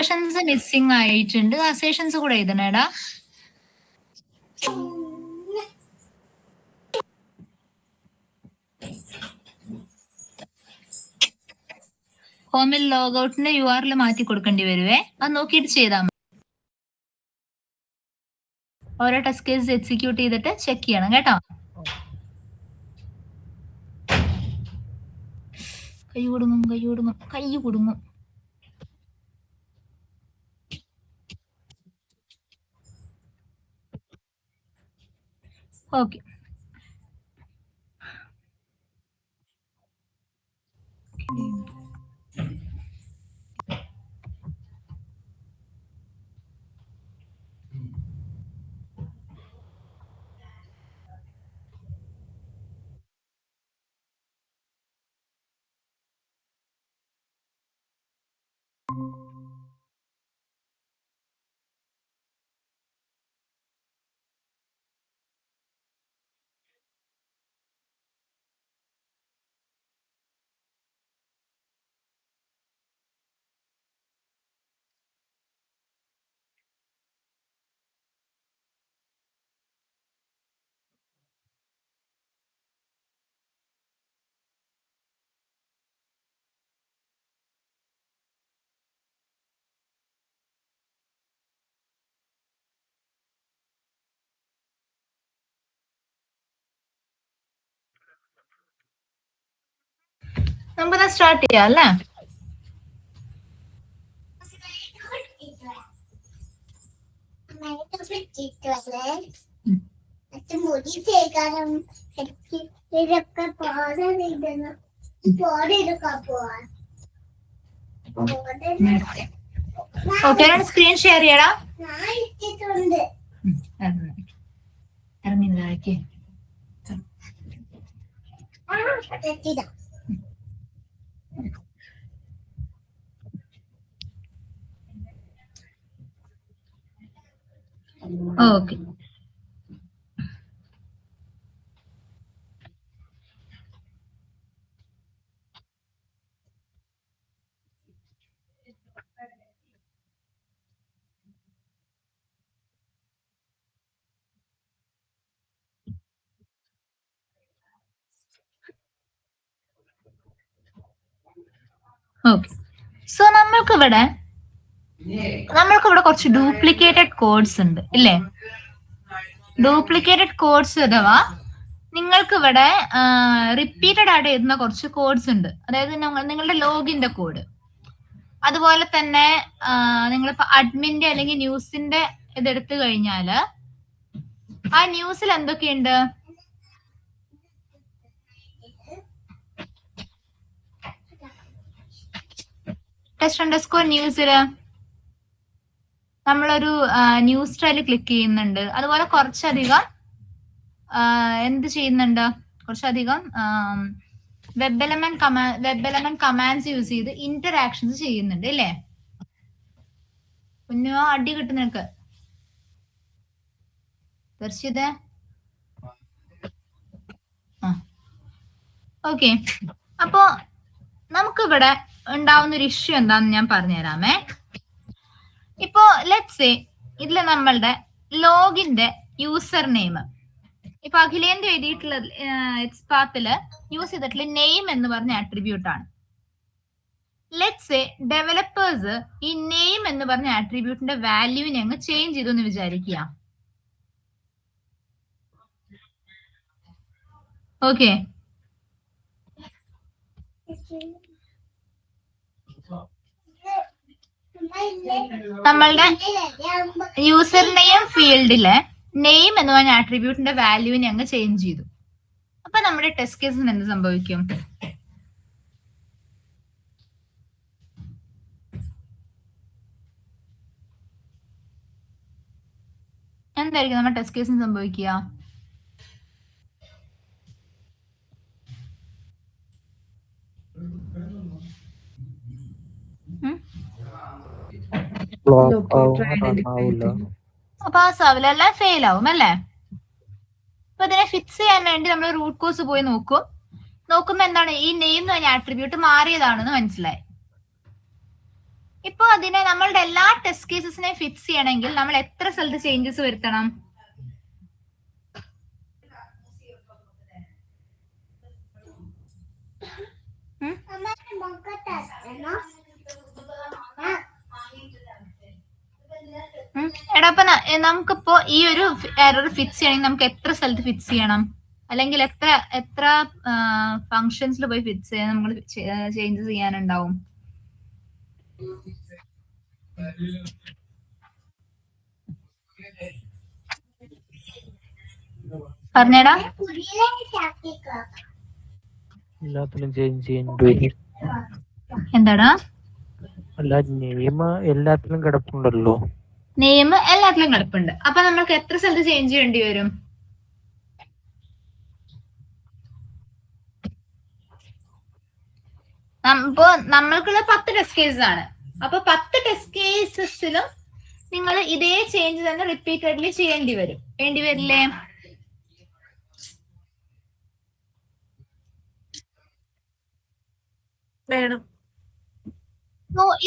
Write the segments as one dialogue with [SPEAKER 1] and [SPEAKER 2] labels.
[SPEAKER 1] Assertions missing ആയിട്ടുണ്ട്. Assertions കൂടെ എഴുതണേടാ. ഹോമിൽ ലോഗൌട്ടിന്റെ URL മാറ്റി കൊടുക്കേണ്ടി വരുവേ. അത് നോക്കിയിട്ട് ചെയ്താൽ മതി. ഓരോ ടെസ്റ്റ് കേസ് എക്സിക്യൂട്ട് ചെയ്തിട്ട് ചെക്ക് ചെയ്യണം കേട്ടോ. കൈ കുടുങ്ങും. ഓക്കെ. നമുക്ക് സ്റ്റാർട്ട് ചെയ്യാം അല്ലേ? ഓക്കെ, സ്ക്രീൻ ഷെയർ ചെയ്യടാ. ഇറങ്ങി ഓക്കെ. ഓക്കെ, സോ നമ്മൾക്കിവിടെ കുറച്ച് ഡ്യൂപ്ലിക്കേറ്റഡ് കോഡ്സ് ഉണ്ട് ഇല്ലേ? ഡ്യൂപ്ലിക്കേറ്റഡ് കോഡ്സ് അഥവാ നിങ്ങൾക്ക് ഇവിടെ റിപ്പീറ്റഡ് ആയിട്ട് എഴുതുന്ന കുറച്ച് കോഡ്സ് ഉണ്ട്. അതായത് നിങ്ങളുടെ ലോഗിന്റെ കോഡ്, അതുപോലെ തന്നെ നിങ്ങളിപ്പോ അഡ്മിന്റെ അല്ലെങ്കിൽ ന്യൂസിന്റെ ഇതെടുത്തു കഴിഞ്ഞാല് ആ ന്യൂസിൽ എന്തൊക്കെയുണ്ട്? ടെസ്റ്റ്_ന്യൂസില് നമ്മളൊരു ന്യൂസ് ട്രയൽ ക്ലിക്ക് ചെയ്യുന്നുണ്ട്. അതുപോലെ കുറച്ചധികം എന്ത് ചെയ്യുന്നുണ്ട്? കുറച്ചധികം വെബ് എലമെന്റ് കമാൻഡ്സ് യൂസ് ചെയ്ത് ഇന്ററാക്ഷൻസ് ചെയ്യുന്നുണ്ട് അല്ലേ? കുഞ്ഞു അടി കിട്ടുന്നൊക്കെ തീർച്ചയായിട്ടു. ഓക്കെ, അപ്പോ നമുക്കിവിടെ ഉണ്ടാവുന്ന ഒരു ഇഷ്യൂ എന്താന്ന് ഞാൻ പറഞ്ഞുതരാമേ. ഇപ്പോ ലെറ്റ്സ് സേ ഇതില് നമ്മളുടെ ലോഗിന്റെ യൂസർ നെയിം, ഇപ്പൊ അഖിലേന്ത്യ എഴുതിയിട്ടുള്ള എക്സ്പാത്തില് യൂസ് ചെയ്തിട്ടുള്ള നെയിം എന്ന് പറഞ്ഞ ആട്രിബ്യൂട്ട് ആണ്. ലെറ്റ്സ് സേ ഡെവലപ്പേഴ്സ് ഈ നെയിം എന്ന് പറഞ്ഞ ആട്രിബ്യൂട്ടിന്റെ വാല്യൂവിനെ അങ്ങ് ചേഞ്ച് ചെയ്തു എന്ന് വിചാരിക്കുക. ഓക്കെ, നമ്മളുടെ യൂസർ നെയിം ഫീൽഡിലെ നെയിം എന്ന് പറഞ്ഞ ആട്രിബ്യൂട്ടിന്റെ വാല്യൂവിനെ അങ്ങ് ചേഞ്ച് ചെയ്തു. അപ്പൊ നമ്മുടെ ടെസ്റ്റ് കേസിന് എന്ത് സംഭവിക്കും? എന്തായിരിക്കും നമ്മുടെ ടെസ്റ്റ് കേസിന് സംഭവിക്കുക? പാസ് ആവില്ല, എല്ലാം ഫെയിൽ ആവും അല്ലേ? അപ്പൊ ഇതിനെ ഫിക്സ് ചെയ്യാൻ വേണ്ടി നമ്മൾ റൂട്ട് കോസ് പോയി നോക്കുമ്പോ എന്താണ്? ഈ നെയിം എന്ന് പറഞ്ഞ ആട്രിബ്യൂട്ട് മാറിയതാണെന്ന് മനസ്സിലായി. ഇപ്പൊ അതിനെ നമ്മളുടെ എല്ലാ ടെസ്റ്റ് കേസസിനെ ഫിക്സ് ചെയ്യണമെങ്കിൽ നമ്മൾ എത്ര സ്ഥലത്ത് ചേഞ്ചസ് വരുത്തണം? എടാ അപ്പൊ നമുക്കിപ്പോ ഈ ഒരു എറർ ഫിക്സ് ചെയ്യണമെങ്കിൽ നമുക്ക് എത്ര സ്ഥലത്ത് ഫിക്സ് ചെയ്യണം? അല്ലെങ്കിൽ എത്ര ഫങ്ഷൻസിൽ പോയി ഫിക്സ് ചെയ്യാൻ നമ്മൾ ചേഞ്ചസ് ചെയ്യാനുണ്ടാവും? പറഞ്ഞേടാ.
[SPEAKER 2] എല്ലാത്തിലും ചേഞ്ച് ചെയ്യേണ്ടി.
[SPEAKER 1] എന്താടാ?
[SPEAKER 2] അല്ല, നെയിം എല്ലാത്തിലും കിടപ്പുണ്ടല്ലോ.
[SPEAKER 1] നെയിം എല്ലാത്തിലും കിടപ്പുണ്ട്. അപ്പൊ നമ്മൾക്ക് എത്ര സ്ഥലത്ത് ചേഞ്ച് ചെയ്യേണ്ടി വരും? ഇപ്പോ നമ്മൾക്കുള്ള 10 ടെസ്റ്റ് കേസസ് ആണ്. അപ്പൊ 10 ടെസ്റ്റ് കേസസിലും നിങ്ങൾ ഇതേ ചേഞ്ച് തന്നെ റിപ്പീറ്റഡ്ലി ചെയ്യേണ്ടി വരും. വേണ്ടി വരില്ലേ?
[SPEAKER 3] വേണം.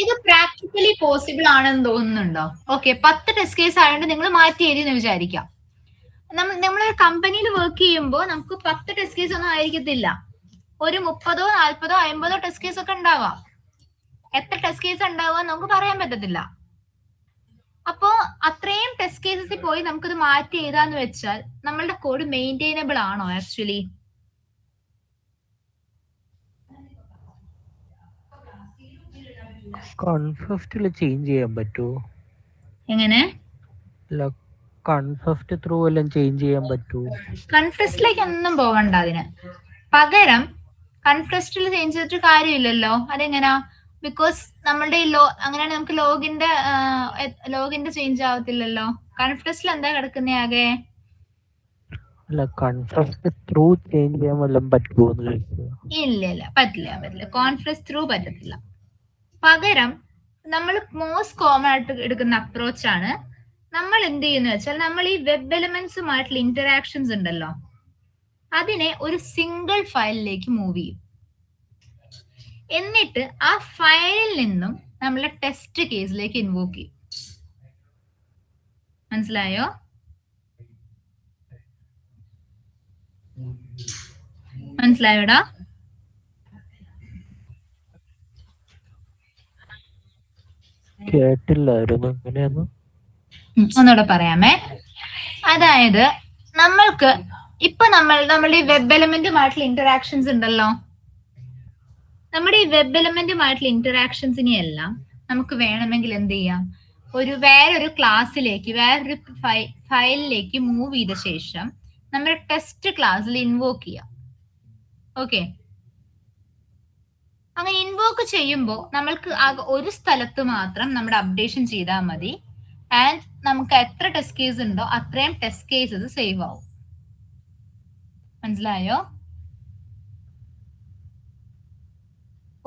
[SPEAKER 1] ഇത് പ്രാക്ടിക്കലി പോസിബിൾ ആണെന്ന് തോന്നുന്നുണ്ടോ? ഓക്കെ, 10 ടെസ്റ്റ് കേസ് ആയതുകൊണ്ട് നിങ്ങൾ മാറ്റി എഴുതിയെന്ന് വിചാരിക്കാം. നമ്മൾ കമ്പനിയിൽ വർക്ക് ചെയ്യുമ്പോൾ നമുക്ക് 10 ടെസ്റ്റ് കേസ് ഒന്നും ആയിരിക്കത്തില്ല. ഒരു 30, 40, 50 ടെസ്റ്റ് കേസ് ഒക്കെ ഉണ്ടാവാം. എത്ര ടെസ്റ്റ് കേസ് ഉണ്ടാവുക നമുക്ക് പറയാൻ പറ്റത്തില്ല. അപ്പോ അത്രയും ടെസ്റ്റ് കേസസിൽ പോയി നമുക്കിത് മാറ്റി എഴുതാന്ന് വെച്ചാൽ നമ്മളുടെ കോഡ് മെയിൻറ്റെയിനബിൾ ആണോ ആക്ച്വലി?
[SPEAKER 2] കൺഫസ്റ്റ് ചേഞ്ച് ചെയ്യാൻ പറ്റുമോ?
[SPEAKER 1] എങ്ങനെ?
[SPEAKER 2] കൺഫസ്റ്റ് ത്രൂ എല്ലാം ചേഞ്ച് ചെയ്യാൻ പറ്റുമോ?
[SPEAKER 1] കൺഫസ്റ്റിലേക്ക് ഒന്നും പോകണ്ട. അതിന് പകരം കൺഫസ്റ്റിൽ ചേഞ്ച് ചെയ്തിട്ട് കാര്യമില്ലല്ലോ. അതെങ്ങനാ? ബിക്കോസ് നമ്മളുടെ ഈ അങ്ങനെയാണെങ്കിൽ നമുക്ക് ലോഗിന്റെ ചേഞ്ച് ആവത്തില്ലല്ലോ. കൺഫസ്റ്റിൽ എന്താ കിടക്കുന്നേ ആകെ?
[SPEAKER 2] അല്ല, കൺഫസ്റ്റ് ത്രൂ ചേഞ്ച് ചെയ്യാൻ വല്ലതും പറ്റുമോ?
[SPEAKER 1] ഇല്ല, പറ്റില്ല. കോൺഫ്ലക്സ് ത്രൂ പറ്റത്തില്ല. പകരം നമ്മൾ മോസ്റ്റ് കോമൺ ആയിട്ട് എടുക്കുന്ന അപ്രോച്ച് ആണ്, നമ്മൾ എന്ത് ചെയ്യുന്ന വെച്ചാൽ നമ്മൾ ഈ വെബ് എലിമെന്റ്സുമായിട്ടുള്ള ഇന്ററാക്ഷൻസ് ഉണ്ടല്ലോ, അതിനെ ഒരു സിംഗിൾ ഫയലിലേക്ക് മൂവ് ചെയ്യും. എന്നിട്ട് ആ ഫയലിൽ നിന്നും നമ്മളെ ടെസ്റ്റ് കേസിലേക്ക് ഇൻവോക്ക് ചെയ്യും. മനസ്സിലായോ? മനസ്സിലായോടാ?
[SPEAKER 2] കേട്ടില്ലായിരുന്നു. എങ്ങനെയാന്ന്
[SPEAKER 1] ഒന്നുകൂടെ പറയാമേ. അതായത് നമ്മൾക്ക് ഇപ്പൊ നമ്മളുടെ ഈ വെബ് എലിമെന്റുമായിട്ടുള്ള ഇന്ററാക്ഷൻസ് ഉണ്ടല്ലോ, നമ്മുടെ ഈ വെബ് എലിമെന്റുമായിട്ടുള്ള ഇന്ററാക്ഷൻസിനെ എല്ലാം നമുക്ക് വേണമെങ്കിൽ എന്ത് ചെയ്യാം, വേറൊരു ക്ലാസ്സിലേക്ക്, വേറൊരു ഫയലിലേക്ക് മൂവ് ചെയ്ത ശേഷം നമ്മുടെ ടെസ്റ്റ് ക്ലാസ്സിൽ ഇൻവോക്ക് ചെയ്യാം. ഓക്കെ, അങ്ങനെ ഇൻവോക്ക് ചെയ്യുമ്പോൾ നമ്മൾക്ക് ഒരു സ്ഥലത്ത് മാത്രം നമ്മുടെ അപ്ഡേഷൻ ചെയ്താൽ മതി. ആൻഡ് നമുക്ക് എത്ര ടെസ്റ്റ് കേസ് ഉണ്ടോ അത്രയും ടെസ്റ്റ് കേസസ് സേവ് ആവും. മനസ്സിലായോ?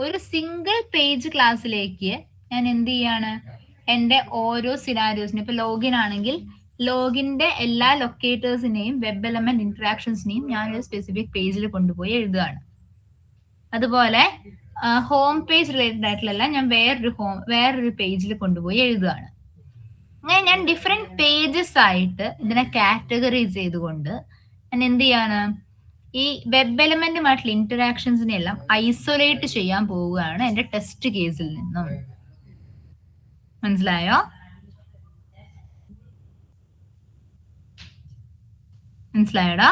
[SPEAKER 1] ഒരു സിംഗിൾ പേജ് ക്ലാസ്സിലേക്ക് ഞാൻ എന്ത് ചെയ്യാണ്, എന്റെ ഓരോ സിനാരിയോസിനും, ഇപ്പൊ ലോഗിൻ ആണെങ്കിൽ ലോഗിന്റെ എല്ലാ ലൊക്കേറ്റേഴ്സിനെയും വെബ് എലമെന്റ് ഇന്ററാക്ഷൻസിനെയും ഞാൻ ഒരു സ്പെസിഫിക് പേജിൽ കൊണ്ടുപോയി എഴുതുകയാണ്. അതുപോലെ ഹോം പേജ് റിലേറ്റഡ് ആയിട്ടുള്ള ഞാൻ വേറൊരു പേജിൽ കൊണ്ടുപോയി എഴുതുകയാണ്. അങ്ങനെ ഞാൻ ഡിഫറെന്റ് പേജസ് ആയിട്ട് ഇതിനെ കാറ്റഗറൈസ് ചെയ്തുകൊണ്ട് ഞാൻ എന്ത് ചെയ്യാണ്, ഈ വെബ് എലമെന്റുമായിട്ടുള്ള ഇന്ററാക്ഷൻസിനെ എല്ലാം ഐസൊലേറ്റ് ചെയ്യാൻ പോവുകയാണ് എന്റെ ടെസ്റ്റ് കേസിൽ നിന്നും. മനസ്സിലായോ? മനസ്സിലായോടാ?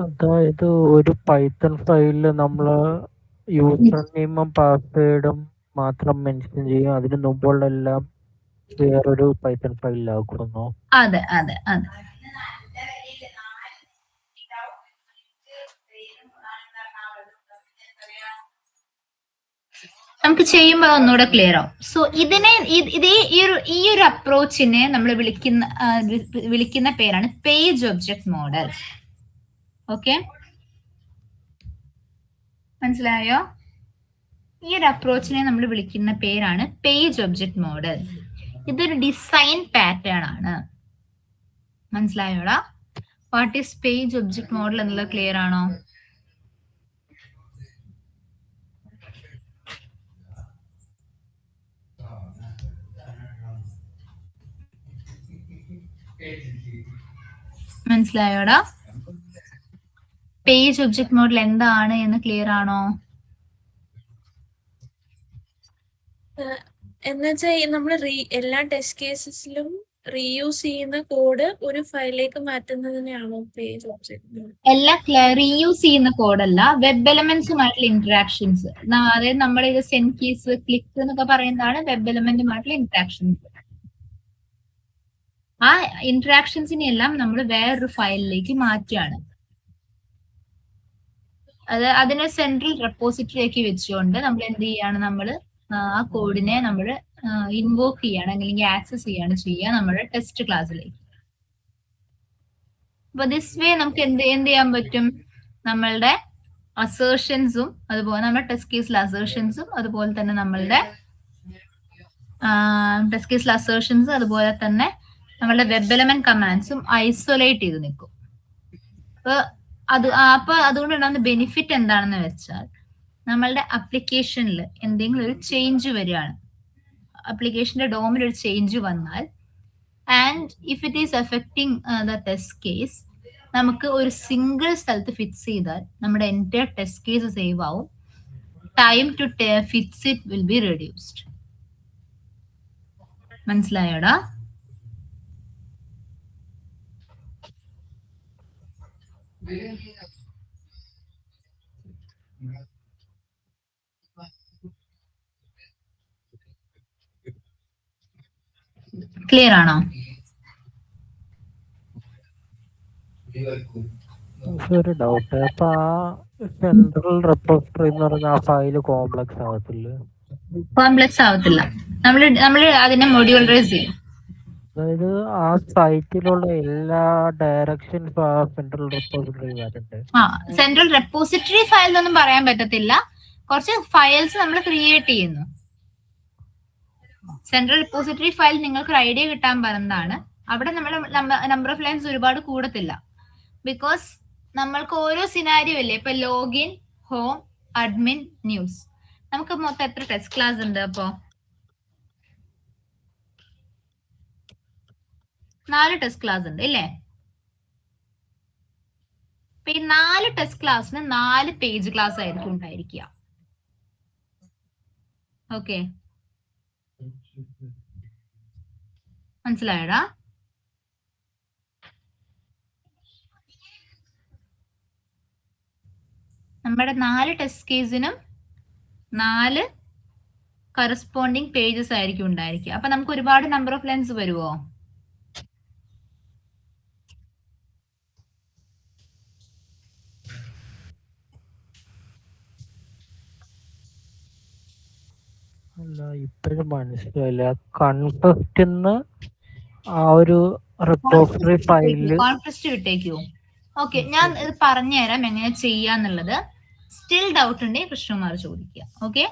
[SPEAKER 2] അതായത് ഒരു പൈത്തൺ ഫയലില് നമ്മള് യൂസർ നെയിമും പാസ്വേഡും മാത്രം മെൻഷൻ ചെയ്യും, അതിന് മുമ്പുള്ള എല്ലാം വേറൊരു പൈത്തൺ ഫയലിലാക്കുന്നു.
[SPEAKER 1] അതെ. നമുക്ക് ചെയ്യുമ്പോൾ ഒന്നുകൂടെ ക്ലിയർ ആവും. സോ ഈ ഒരു അപ്രോച്ചിനെ നമ്മൾ വിളിക്കുന്ന പേരാണ് പേജ് ഒബ്ജക്ട് മോഡൽ. ഓക്കെ, മനസ്സിലായോ? ഈ ഒരു അപ്രോച്ചിനെ നമ്മൾ വിളിക്കുന്ന പേരാണ് പേജ് ഒബ്ജക്ട് മോഡൽ. ഇതൊരു ഡിസൈൻ പാറ്റേൺ ആണ്. മനസ്സിലായോടാ? What is page object model എന്നുള്ളത് ക്ലിയർ ആണോ? മനസ്സിലായോടാ? പേജ് ഒബ്ജക്ട് മോഡൽ എന്താണ് എന്ന് ക്ലിയർ ആണോ?
[SPEAKER 3] എന്നുവെച്ചാൽ നമ്മൾ എല്ലാ ടെസ്റ്റ് കേസസിലും റീയൂസ് ചെയ്യുന്ന കോഡ് ഒരു ഫയലിലേക്ക് മാറ്റുന്നതിനെയാണോ പേജ് ഒബ്ജക്ട്?
[SPEAKER 1] എല്ലാം റീയൂസ് ചെയ്യുന്ന കോഡല്ല, വെബ് എലമെന്റ്സുമായിട്ടുള്ള ഇന്ററാക്ഷൻസ്. അതായത് നമ്മൾ ഇത് സെൻഡ് കീസ്, ക്ലിക്ക് എന്നൊക്കെ പറയുന്നതാണ് വെബ് എലമെന്റുമായിട്ടുള്ള ഇന്ററാക്ഷൻസ്. ആ ഇന്ററാക്ഷൻസിനെ എല്ലാം നമ്മൾ വേറൊരു ഫയലിലേക്ക് മാറ്റുകയാണ്. അതിനെ സെൻട്രൽ റെപ്പോസിറ്ററിയിലേക്ക് വെച്ചുകൊണ്ട് നമ്മൾ എന്ത് ചെയ്യാണ്, നമ്മൾ ആ കോഡിനെ നമ്മൾ ഇൻവോക്ക് ചെയ്യാണ് അല്ലെങ്കിൽ ആക്സസ് ചെയ്യാണ് ചെയ്യുക നമ്മുടെ ടെസ്റ്റ് ക്ലാസ്സിലേക്ക്. അപ്പൊ ദിസ് വേ നമുക്ക് എന്ത് ചെയ്യാൻ പറ്റും, നമ്മളുടെ അസേർഷൻസും അതുപോലെ നമ്മുടെ ടെസ്റ്റ് കേസിലെ അസേർഷൻസും അതുപോലെ തന്നെ നമ്മളുടെ ടെസ്റ്റ് കേസിലെ അസേർഷൻസും അതുപോലെ തന്നെ നമ്മളുടെ വെബ് എലമെന്റ് കമാൻഡ്സും ഐസൊലേറ്റ് ചെയ്ത് നിൽക്കും. അപ്പൊ അതുകൊണ്ടുണ്ടാകുന്ന ബെനിഫിറ്റ് എന്താണെന്ന് വെച്ചാൽ, നമ്മളുടെ അപ്ലിക്കേഷനിൽ എന്തെങ്കിലും ഒരു ചേഞ്ച് വരികയാണ്, അപ്ലിക്കേഷന്റെ ഡോമിൽ ഒരു ചേഞ്ച് വന്നാൽ and if it is affecting the test case, നമുക്ക് ഒരു സിംഗിൾ സ്ഥലത്ത് ഫിക്സ് ചെയ്താൽ നമ്മുടെ എൻറ്റയർ ടെസ്റ്റ് കേസ് സേവ് ആവും. Time to fix it will be reduced. മനസ്സിലായോടാ? ക്ലിയർ ആണോ?
[SPEAKER 2] ഒരു ഡൗട്ട്. അപ്പൊ ആ സെൻട്രൽ റെപ്പോസിറ്ററി എന്ന് പറയുന്ന ആ ഫയല് കോംപ്ലക്സ് ആവത്തില്ല?
[SPEAKER 1] കോംപ്ലക്സ് ആവത്തില്ല. നമ്മൾ അതിനെ മൊഡ്യൂളറൈസ് ചെയ്യും.
[SPEAKER 2] അതായത് ആ സൈറ്റിലുള്ള എല്ലാ ഡയറക്ഷൻസും ആ സെൻട്രൽ റെപ്പോസിറ്ററി വരണ്ടേ?
[SPEAKER 1] സെൻട്രൽ റെപ്പോസിറ്ററി ഫയൽ എന്നൊന്നും പറയാൻ പറ്റത്തില്ല. കുറച്ച് ഫയൽസ് നമ്മൾ ക്രിയേറ്റ് ചെയ്യുന്നു. സെൻട്രൽ റെപ്പോസിറ്ററി ഫയൽ നിങ്ങൾക്ക് ഒരു ഐഡിയ കിട്ടാൻ പറയുന്നതാണ്. അവിടെ നമ്മൾ നമ്പർ ഓഫ് ലൈൻസ് ഒരുപാട് കൂടത്തില്ല. ബിക്കോസ് നമ്മൾക്ക് ഓരോ സിനാരിയോ ഇല്ലേ, ഇപ്പൊ ലോഗിൻ, ഹോം, അഡ്മിൻ, ന്യൂസ്. നമുക്ക് മൊത്തം എത്ര ടെസ്റ്റ് ക്ലാസ് ഉണ്ട്? അപ്പോ 4 ടെസ്റ്റ് ക്ലാസ് ഉണ്ട് ഇല്ലേ? അപ്പൊ ഈ 4 ടെസ്റ്റ് ക്ലാസ്സിന് 4 പേജ് ക്ലാസ് ആയിരിക്കും ഉണ്ടായിരിക്കുക. ഓക്കെ, മനസ്സിലായടാ? നമ്മുടെ 4 ടെസ്റ്റ് കേസിനും 4 കറസ്പോണ്ടിങ് പേജസ് ആയിരിക്കും ഉണ്ടായിരിക്കുക. അപ്പൊ നമുക്ക് ഒരുപാട് നമ്പർ ഓഫ് ലൈൻസ് വരുമോ?
[SPEAKER 2] അല്ല, ഇപ്പോഴും മനസ്സിലായില്ല. കൺഫസ്റ്റ് ആ ഒരു റെപ്പോസിറ്ററി ഫയലില്
[SPEAKER 1] കോൺഫസ്റ്റ് വിട്ടേക്കോ? ഓക്കെ, ഞാൻ ഇത് പറഞ്ഞുതരാം എങ്ങനെ ചെയ്യാന്നുള്ളത്. സ്റ്റിൽ ഡൗട്ട് ഉണ്ടെങ്കിൽ കൃഷ്ണകുമാർ ചോദിക്കുക. ഓക്കെ,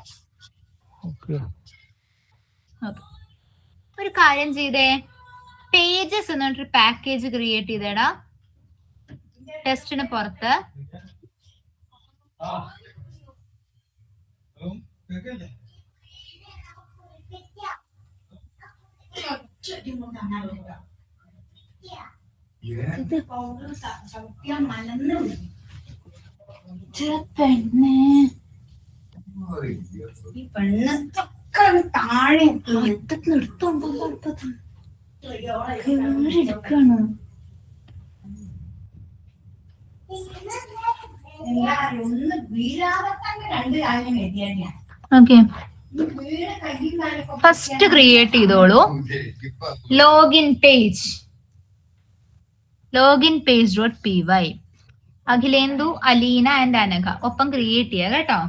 [SPEAKER 1] ഒരു കാര്യം ചെയ്തേ, പേജസ് എന്നിട്ടൊരു പാക്കേജ് ക്രിയേറ്റ് ചെയ്തേടാ ടെസ്റ്റിന് പുറത്ത്. ഓക്കെ, ഫസ്റ്റ് ക്രിയേറ്റ് ചെയ്തോളൂ login page .py. Akhilendu, Aleena and Anagha ഒപ്പം ക്രിയേറ്റ് ചെയ്യുക കേട്ടോ.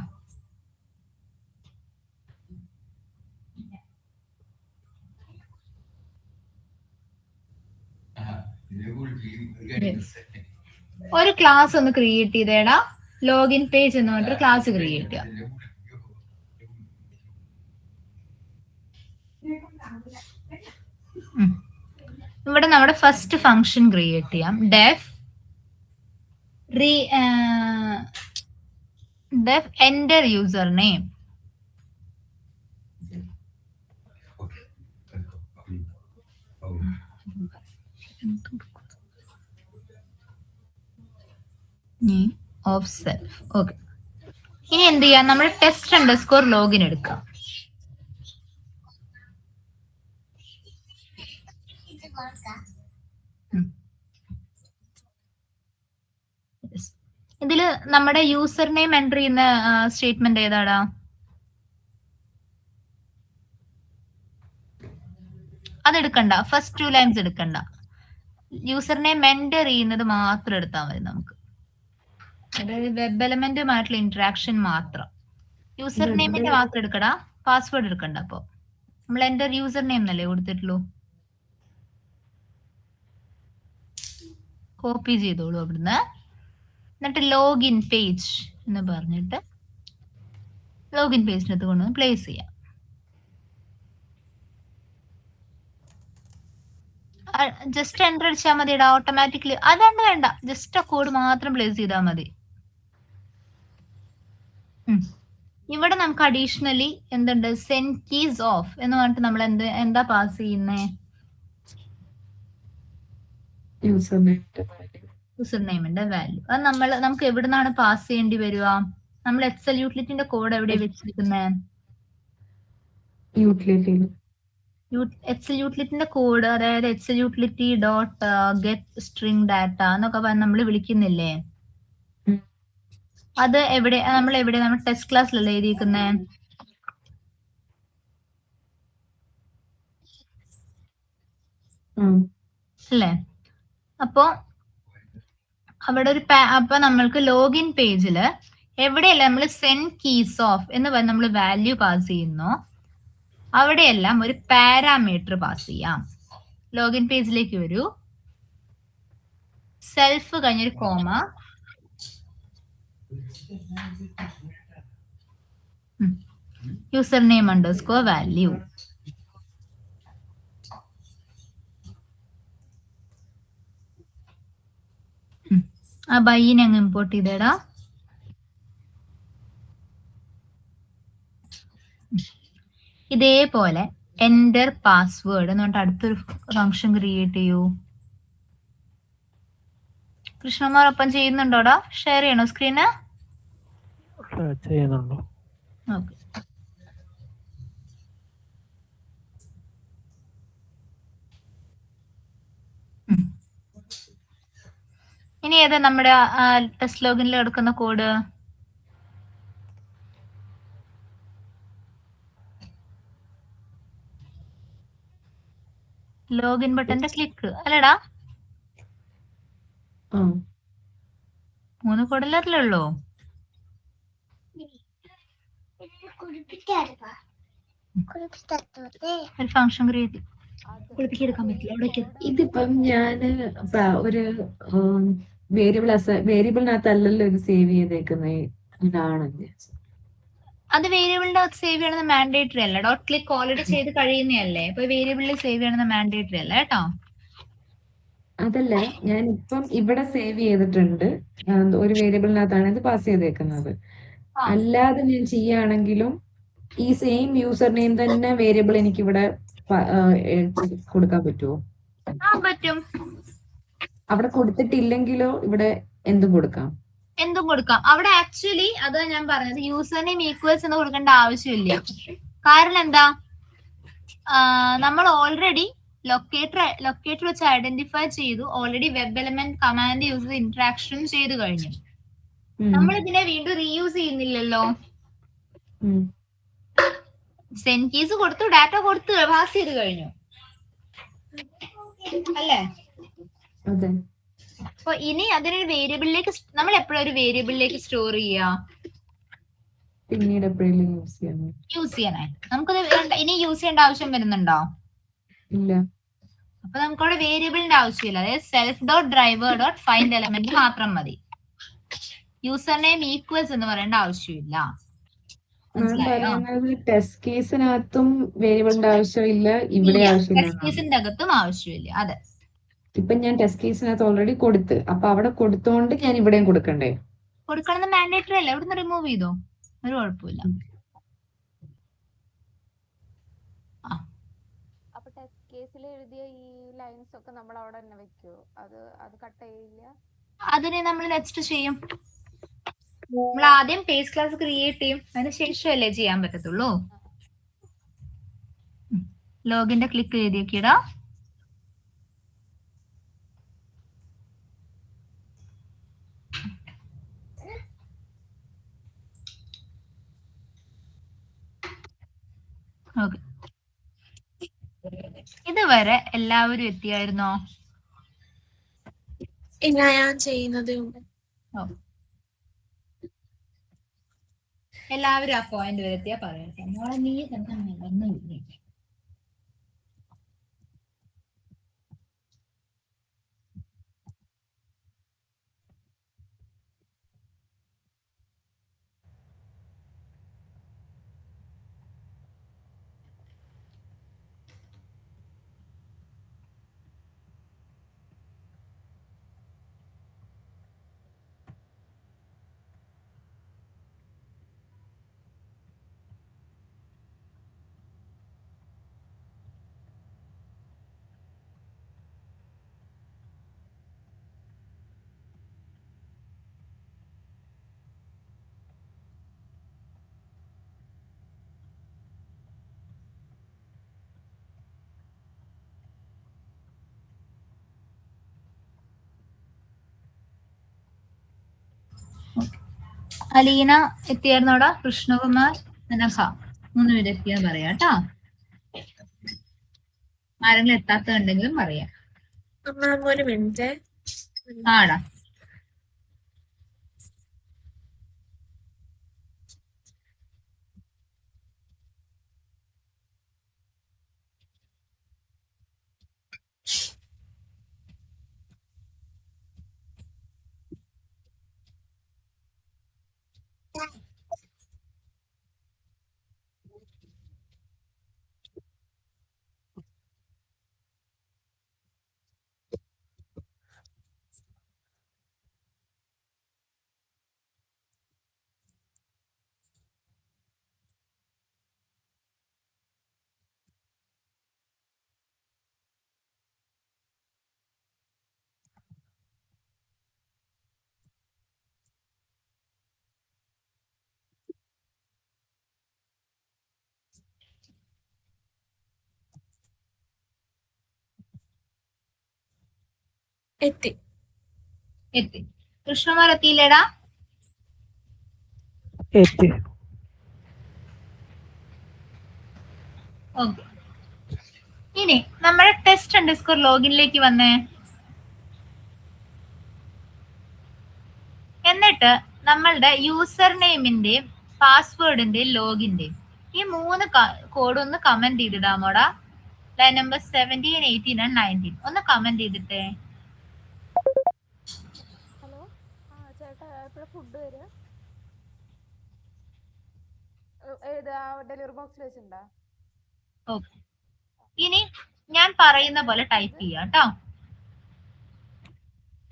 [SPEAKER 1] ഒരു ക്ലാസ് ഒന്ന് ക്രിയേറ്റ് ചെയ്തേടാ, ലോഗിൻ പേജ് എന്ന് പറഞ്ഞിട്ട് ക്ലാസ് ക്രിയേറ്റ് ചെയ്യാം. ഇവിടെ നമ്മുടെ ഫസ്റ്റ് ഫംഗ്ഷൻ ക്രിയേറ്റ് ചെയ്യാം. def enter user name. Name of self. Okay. ഇനി എന്ത് ചെയ്യാം, നമ്മൾ test_login എടുക്കാം. ഇതില് നമ്മുടെ യൂസർ നെയിം എൻ്റർ ചെയ്യുന്ന സ്റ്റേറ്റ്മെന്റ് ഏതാടാ? അതെടുക്കണ്ട, ഫസ്റ്റ് 2 ലൈൻസ് എടുക്കണ്ട. യൂസർ നെയിം എൻ്റർ ചെയ്യുന്നത് മാത്രം എടുത്താൽ മതി നമുക്ക്. അതായത് വെബ് എലമെന്റുമായിട്ടുള്ള ഇന്ററാക്ഷൻ മാത്രം. യൂസർ നെയിമിന്റെ മാത്രം എടുക്കടാ, പാസ്വേഡ് എടുക്കണ്ട. അപ്പൊ നമ്മൾ എൻ്റർ യൂസർ നെയിം എന്നല്ലേ കൊടുത്തിട്ടുള്ളൂ. കോപ്പി ചെയ്തോളൂ അവിടുന്ന്. എന്നിട്ട് ലോഗിൻ പേജ് എന്ന് പറഞ്ഞിട്ട് ലോഗിൻ പേജിനകത്ത് കൊണ്ട് പ്ലേസ് ചെയ്യാം. ജസ്റ്റ് എൻ്റർ അടിച്ചാൽ മതിടാ, ഓട്ടോമാറ്റിക്കലി. അതാണ്ട് വേണ്ട, ജസ്റ്റ് ആ കോഡ് മാത്രം പ്ലേസ് ചെയ്താൽ മതി. ഇവിടെ നമുക്ക് അഡീഷണലി എന്തുണ്ട്, സെൻഡ് കീസ് ഓഫ് എന്ന് പറഞ്ഞിട്ട് നമ്മൾ എന്താ പാസ് ചെയ്യുന്നേ? യൂസർ നെയിമിന്റെ വാല്യൂ. അത് നമുക്ക് എവിടുന്നാണ് പാസ് ചെയ്യേണ്ടി വരിക? നമ്മൾ എക്സൽ യൂട്ടിലിറ്റിന്റെ കോഡ് എവിടെയാണ് വെച്ചിരിക്കുന്നത്? എക്സൽ യൂട്ടിലിറ്റിന്റെ കോഡ്, അതായത് excel utility dot get string data എന്നൊക്കെ പറഞ്ഞ് നമ്മൾ വിളിക്കുന്നില്ലേ? അത് നമ്മൾ ടെസ്റ്റ് ക്ലാസ്സിലല്ലേ എഴുതിയിരിക്കുന്നത്? അല്ലേ? അപ്പോ അവിടെ അപ്പൊ നമ്മൾക്ക് ലോഗിൻ പേജില് എവിടെയല്ല നമ്മൾ സെൻഡ് കീസ് ഓഫ് എന്ന് പറഞ്ഞ് നമ്മൾ വാല്യൂ പാസ് ചെയ്യുന്നു, അവിടെയെല്ലാം ഒരു പാരാമീറ്റർ പാസ് ചെയ്യാം. ലോഗിൻ പേജിലേക്ക് വരൂ, സെൽഫ് കഴിഞ്ഞൊരു comma, user name underscore value. ആ ബൈനെ അങ്ങ് ഇമ്പോർട്ട് ചെയ്തേടാ. ഇതേപോലെ എൻ്റർ പാസ്വേഡ് എന്ന് പറഞ്ഞിട്ട് അടുത്തൊരു ഫംഗ്ഷൻ ക്രിയേറ്റ് ചെയ്യൂ. കൃഷ്ണകുമാർ ഒപ്പം ചെയ്യുന്നുണ്ടോടാ? ഷെയർ ചെയ്യണോ സ്ക്രീന്?
[SPEAKER 2] ചെയ്യുന്നുണ്ടോ?
[SPEAKER 1] ഓക്കെ. ഇനി ഏതാ നമ്മുടെ ടെസ്റ്റ് ലോഗിനിൽ എടുക്കുന്ന കോഡ്? ലോഗിൻ ബട്ടന്റെ ക്ലിക്ക് അല്ലേടാ? 3 കോഡല്ലേ ഉള്ളൂ. ഒരു ഫംഗ്ഷൻ ക്രിയേറ്റ് കുളിപ്പിക്കാൻ പറ്റില്ല.
[SPEAKER 4] ഇതിപ്പം ഞാന് ഒരു വേരിയബിളിനകത്തല്ലല്ലോ ഇത് സേവ് ചെയ്തേക്കുന്നത്.
[SPEAKER 1] അത് വേരിയബിളിന്റെ അകത്ത് സേവ് ചെയ്യണമെന്ന് മാൻഡേറ്ററി അല്ല. ഡോട്ട് ക്ലിക്ക് ഓൾറെഡി ചെയ്ത് കഴിയുന്നതല്ലേ, അപ്പൊ വേരിയബിളിൽ സേവ് ചെയ്യണമെന്ന് മാൻഡേറ്ററി അല്ല കേട്ടോ.
[SPEAKER 4] അതല്ല, ഞാൻ ഇപ്പം ഇവിടെ സേവ് ചെയ്തിട്ടുണ്ട്, ഒരു വേരിയബിളിനകത്താണ് ഇത് പാസ് ചെയ്തേക്കുന്നത്. അല്ലാതെ ഞാൻ ചെയ്യുകയാണെങ്കിലും ഈ സെയിം യൂസർ നെയിം തന്നെ വേരിയബിൾ എനിക്ക് ഇവിടെ കൊടുക്കാൻ പറ്റുമോ?
[SPEAKER 1] പറ്റും.
[SPEAKER 4] അവിടെ കൊടുത്തിട്ടില്ലെങ്കിലോ ഇവിടെ എന്തും കൊടുക്കാം?
[SPEAKER 1] എന്തും കൊടുക്കാം. അവിടെ ആക്ച്വലി അതാ ഞാൻ പറഞ്ഞത്, യൂസർ നെയിം ഈക്വൽസ് എന്ന് കൊടുക്കേണ്ട ആവശ്യമില്ല. കാരണം എന്താ, നമ്മൾ ഓൾറെഡി ലൊക്കേറ്റർ വെച്ച് ഐഡന്റിഫൈ ചെയ്തു, already web element command use ചെയ്ത് ഇന്ററാക്ഷൻ ചെയ്തു കഴിഞ്ഞു. നമ്മൾ ഇതിനെ വീണ്ടും റീയൂസ് ചെയ്യുന്നില്ലല്ലോ. സെൻഡ് കീസ് കൊടുത്തു, ഡാറ്റ കൊടുത്തു, പാസ് ചെയ്ത് കഴിഞ്ഞു അല്ലേ? അപ്പൊ ഇനി അതിനൊരു വേരിയബിളിലേക്ക് നമ്മൾ എപ്പോഴും ഒരു വേരിയബിളിലേക്ക് സ്റ്റോർ ചെയ്യാ,
[SPEAKER 4] പിന്നീട് എപ്പോഴെങ്കിലും
[SPEAKER 1] യൂസ് ചെയ്യാനായിട്ട്. നമുക്കത് ഇനി യൂസ് ചെയ്യേണ്ട ആവശ്യം വരുന്നുണ്ടോ?
[SPEAKER 4] ഇല്ല.
[SPEAKER 1] അപ്പൊ നമുക്കവിടെ വേരിയബിളിന്റെ ആവശ്യമില്ല. അതായത് self dot driver dot find element മാത്രം മതി. യൂസർ നെയിം ഈക്വൽസ് എന്ന് പറയേണ്ട ആവശ്യമില്ല.
[SPEAKER 4] ടെസ്റ്റ് കേസിനകത്തും വേരിയബിളിന്റെ ആവശ്യമില്ല, ഇവിടെ ആവശ്യമില്ല.
[SPEAKER 1] ടെസ്റ്റ് കേസിന്റെ അകത്തും ആവശ്യമില്ല. അതെ,
[SPEAKER 4] ഇപ്പൊ ഞാൻ ടെസ്റ്റ് കേസിനകത്ത് ഓൾറെഡി കൊടുത്ത്, അപ്പൊ അവിടെ കൊടുത്തോണ്ട് ഞാൻ ഇവിടെയും കൊടുക്കണ്ടേ?
[SPEAKER 1] കൊടുക്കണമെന്ന് മാൻഡേറ്ററി അല്ല. ഇവിടുന്ന് റിമൂവ് ചെയ്തോ, ഒരു കുഴപ്പമില്ല.
[SPEAKER 5] അപ്പൊ ടെസ്റ്റ് കേസ് ബോക്സിൽ എഴുതിയ ഈ ലൈൻസ് ഒക്കെ നമ്മൾ അവിടെ തന്നെ വെക്കുവോ? അത് കട്ട് ചെയ്യില്ല?
[SPEAKER 1] അതിനെ നമ്മൾ നെക്സ്റ്റ് ചെയ്യും. നമ്മൾ ആദ്യം പേജ് ക്ലാസ് ക്രിയേറ്റ് ചെയ്യും, അതിന് ശേഷമല്ലേ ചെയ്യാൻ പറ്റത്തുള്ളൂ. ലോഗിന്റെ ക്ലിക്ക് ചെയ്തേക്കിടാ. ഓക്കെ, ഇതുവരെ എല്ലാവരും എത്തിയായിരുന്നോ?
[SPEAKER 3] ഇല്ല, ഞാൻ ചെയ്യുന്നതേ ഉള്ളൂ.
[SPEAKER 1] എല്ലാവരും ആ പോയിന്റ് വരെ എത്തിയാ പറയട്ടെ. മോളെ നീ തന്നെ. അലീന എത്തിയായിരുന്നോടാ? കൃഷ്ണകുമാർ, നനഹ, 3 പേര് എത്തിയാ പറയാ കേട്ടോ. ആരെങ്കിലും എത്താത്തുണ്ടെങ്കിലും പറയാം.
[SPEAKER 3] മാം ഒരു മിനിറ്റ്.
[SPEAKER 1] ആടാ.
[SPEAKER 3] എത്തി.
[SPEAKER 1] കൃഷ്ണകുമാർ എത്തിയില്ലേടാ?
[SPEAKER 2] എത്തി.
[SPEAKER 1] ഓക്കെ, ഇനി നമ്മുടെ ടെസ്റ്റ് അണ്ടർസ്കോർ ലോഗിനിലേക്ക് വന്നേ. എന്നിട്ട് നമ്മളുടെ യൂസർ നെയിമിന്റെയും പാസ്വേഡിന്റെയും ലോഗിന്റെയും ഈ 3 കോഡ് ഒന്ന് കമന്റ് ചെയ്തിടാമോടാ? ലൈൻ നമ്പർ 17, 18 and 19 ഒന്ന് കമന്റ് ചെയ്തിട്ടേ.
[SPEAKER 5] ഹലോ, ചേട്ടാ എപ്പോഴാ ഫുഡ് വരിക? ഡെലിവറി ബോക്സിൽ വെച്ചിട്ടുണ്ടോ?
[SPEAKER 1] ഓക്കെ, ഇനി ഞാൻ പറയുന്ന പോലെ ടൈപ്പ് ചെയ്യാം കേട്ടോ.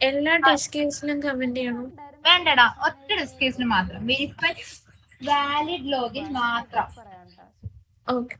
[SPEAKER 3] എല്ലാ ടെസ്റ്റ് കേസിലും കമന്റ് ചെയ്യണം?
[SPEAKER 1] വേണ്ടടാ, ഒറ്റ ടെസ്റ്റ് കേസിന് മാത്രം. വെരിഫൈ വാലിഡ് ലോഗിൻ മാത്രം.
[SPEAKER 3] ഓക്കെ.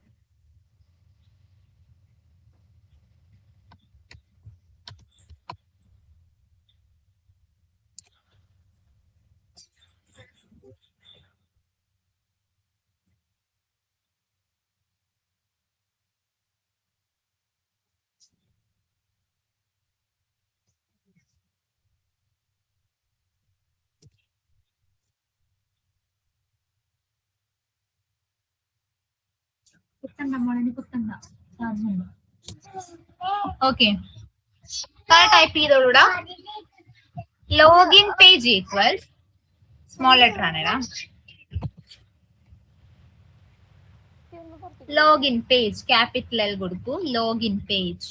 [SPEAKER 1] ഓക്കെ, ടൈപ്പ് ചെയ്തോളൂടാ. Login page equals small letter ആണേടാ. ലോഗിൻ പേജ് ക്യാപിറ്റൽ എൽ കൊടുക്കൂ. Login page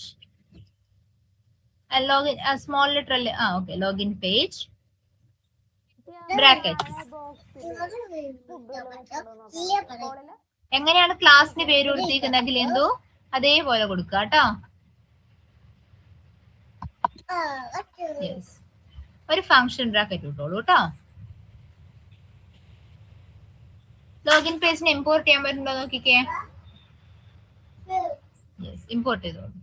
[SPEAKER 1] login small letter അല്ലേ? Okay, login page bracket. എങ്ങനെയാണ് ക്ലാസ്സിന് പേര് കൊടുത്തിരിക്കുന്നതെങ്കിൽ എന്തോ അതേപോലെ കൊടുക്കുക കേട്ടോ. ഒരു ഫംഗ്ഷൻ ബ്രാക്കറ്റ് ഇട്ടോളൂ കേട്ടോ. ലോഗിൻ പേജിന് ഇമ്പോർട്ട് ചെയ്യാൻ പറ്റുന്നുണ്ടോ നോക്കിക്കേ. ഇമ്പോർട്ട് ചെയ്തോളൂ.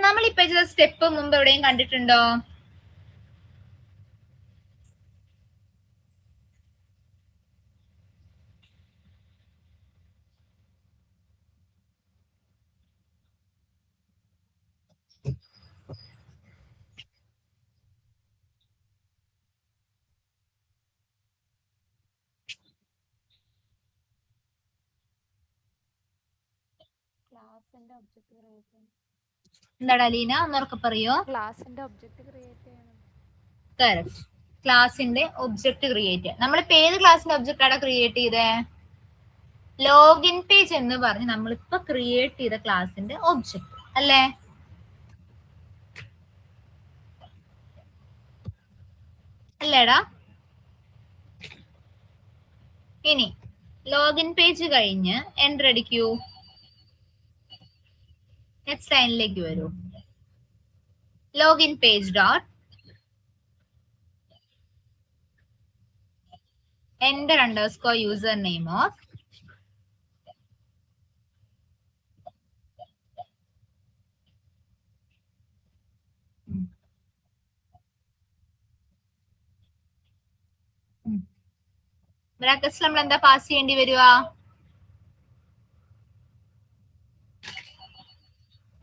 [SPEAKER 1] നമ്മൾ ഇപ്പൊ ചെയ്ത സ്റ്റെപ്പ് മുമ്പ് എവിടെയും കണ്ടിട്ടുണ്ടോ?
[SPEAKER 5] ക്ലാസിന്റെ ഒബ്ജക്റ്റ് ക്രിയേറ്റ് ചെയ്യണം.
[SPEAKER 1] എന്താടാ ലീന, ഒന്നുറക്കെ പറയോ?
[SPEAKER 5] ക്ലാസിന്റെ ഒബ്ജക്റ്റ് ക്രിയേറ്റ് ചെയ്യണം.
[SPEAKER 1] കറക്റ്റ്. ക്ലാസിന്റെ ഒബ്ജക്റ്റ് ക്രിയേറ്റ് ചെയ്യാം. നമ്മളിപ്പോ ഏത് ക്ലാസിന്റെ ഒബ്ജക്റ്റ് ആണ് ക്രിയേറ്റ് ചെയ്തേ? ലോഗിൻ പേജ് എന്ന് പറഞ്ഞ് നമ്മളിപ്പോ ക്രിയേറ്റ് ചെയ്ത ക്ലാസിന്റെ ഒബ്ജക്റ്റ് അല്ലേ? അല്ലേടാ? ഇനി ലോഗിൻ പേജ് കഴിഞ്ഞ് എൻ്റർ അടിക്കൂ. നെക്സ്റ്റ് ലൈനിലേക്ക് വരൂ. Login page dot enter underscore username of brackets നമ്മൾ എന്താ പാസ് ചെയ്യേണ്ടി വരുക?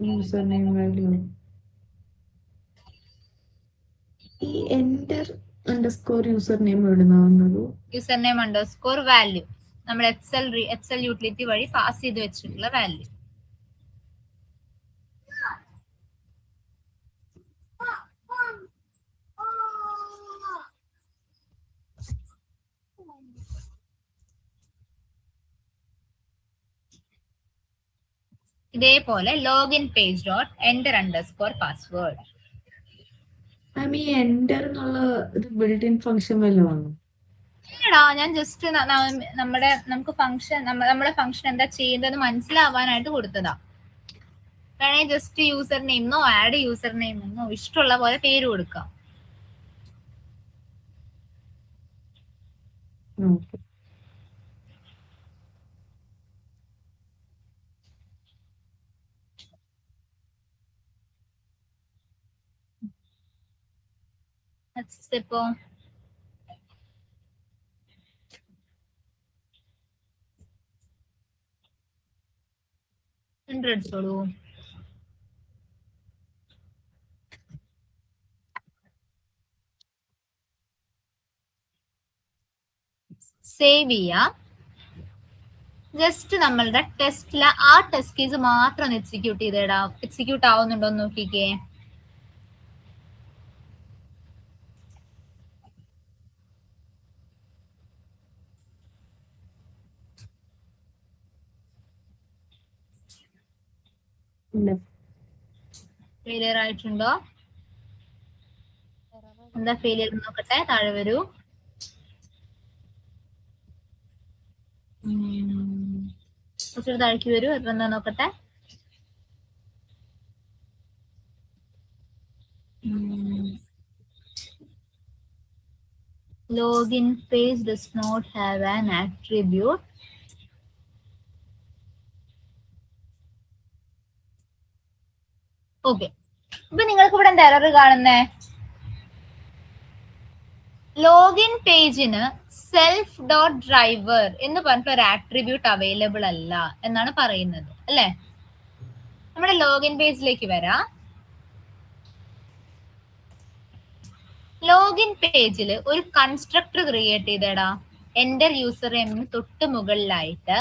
[SPEAKER 4] User name value. ഈ എന്റർ അണ്ടർസ്കോർ യൂസർ നെയിം എവിടുന്നാവുന്നത്?
[SPEAKER 1] യൂസർ നെയിം അണ്ടർസ്കോർ വാല്യൂ നമ്മൾ എക്സൽ യൂട്ടിലിറ്റി വഴി പാസ് ചെയ്ത് വെച്ചിട്ടുള്ള വാല്യൂ. ഇതേപോലെ login page dot enter underscore password.
[SPEAKER 4] ഈ എന്റർ എന്നുള്ള ഒരു ബിൽഡ് ഇൻ ഫംഗ്ഷൻ വല്ലതും?
[SPEAKER 1] ഇല്ലടാ, ഞാൻ ജസ്റ്റ് നമുക്ക് ഫംഗ്ഷൻ നമ്മുടെ ഫംഗ്ഷൻ എന്താ ചെയ്യുന്നത് മനസ്സിലാവാനായിട്ട് കൊടുത്തതാ. വേണമെങ്കിൽ ജസ്റ്റ് യൂസർ നെയിമെന്നോ ആഡ് യൂസർ നെയിമെന്നോ ഇഷ്ടമുള്ള പോലെ പേര് കൊടുക്കാം.
[SPEAKER 4] ഓക്കെ.
[SPEAKER 1] ഇപ്പോ അടിച്ചോളൂ. സേവ് ചെയ്യാം. ജസ്റ്റ് നമ്മളുടെ ടെസ്റ്റില് ആ ടെസ്റ്റ് കേസ് മാത്രം എക്സിക്യൂട്ട് ചെയ്തേടാ. എക്സിക്യൂട്ട് ആവുന്നുണ്ടോ എന്ന് നോക്കിക്കേ. ഫെയിലിയർ ആയിട്ടുണ്ടോ? എന്താ ഫെയിലിയർ നോക്കട്ടെ. താഴെ വരൂ. കുറച്ചൊരു താഴേക്ക് വരൂ. എന്താ നോക്കട്ടെ. Login page does not have an attribute. Okay, ഇപ്പൊ നിങ്ങൾക്ക് ഇവിടെ എന്താ എറർ കാണുന്നേ? ലോഗിൻ പേജിന് സെൽഫ് ഡോട്ട് ഡ്രൈവർ എന്ന് പറഞ്ഞിട്ട് ഒരു ആട്രിബ്യൂട്ട് അവൈലബിൾ അല്ല എന്നാണ് പറയുന്നത് അല്ലെ? നമ്മുടെ ലോഗിൻ പേജിലേക്ക് വരാം. ലോഗിൻ പേജിൽ ഒരു കൺസ്ട്രക്ടർ ക്രിയേറ്റ് ചെയ്തടാ. എന്റർ യൂസർ നെയിമിന് തൊട്ട് മുകളിലായിട്ട്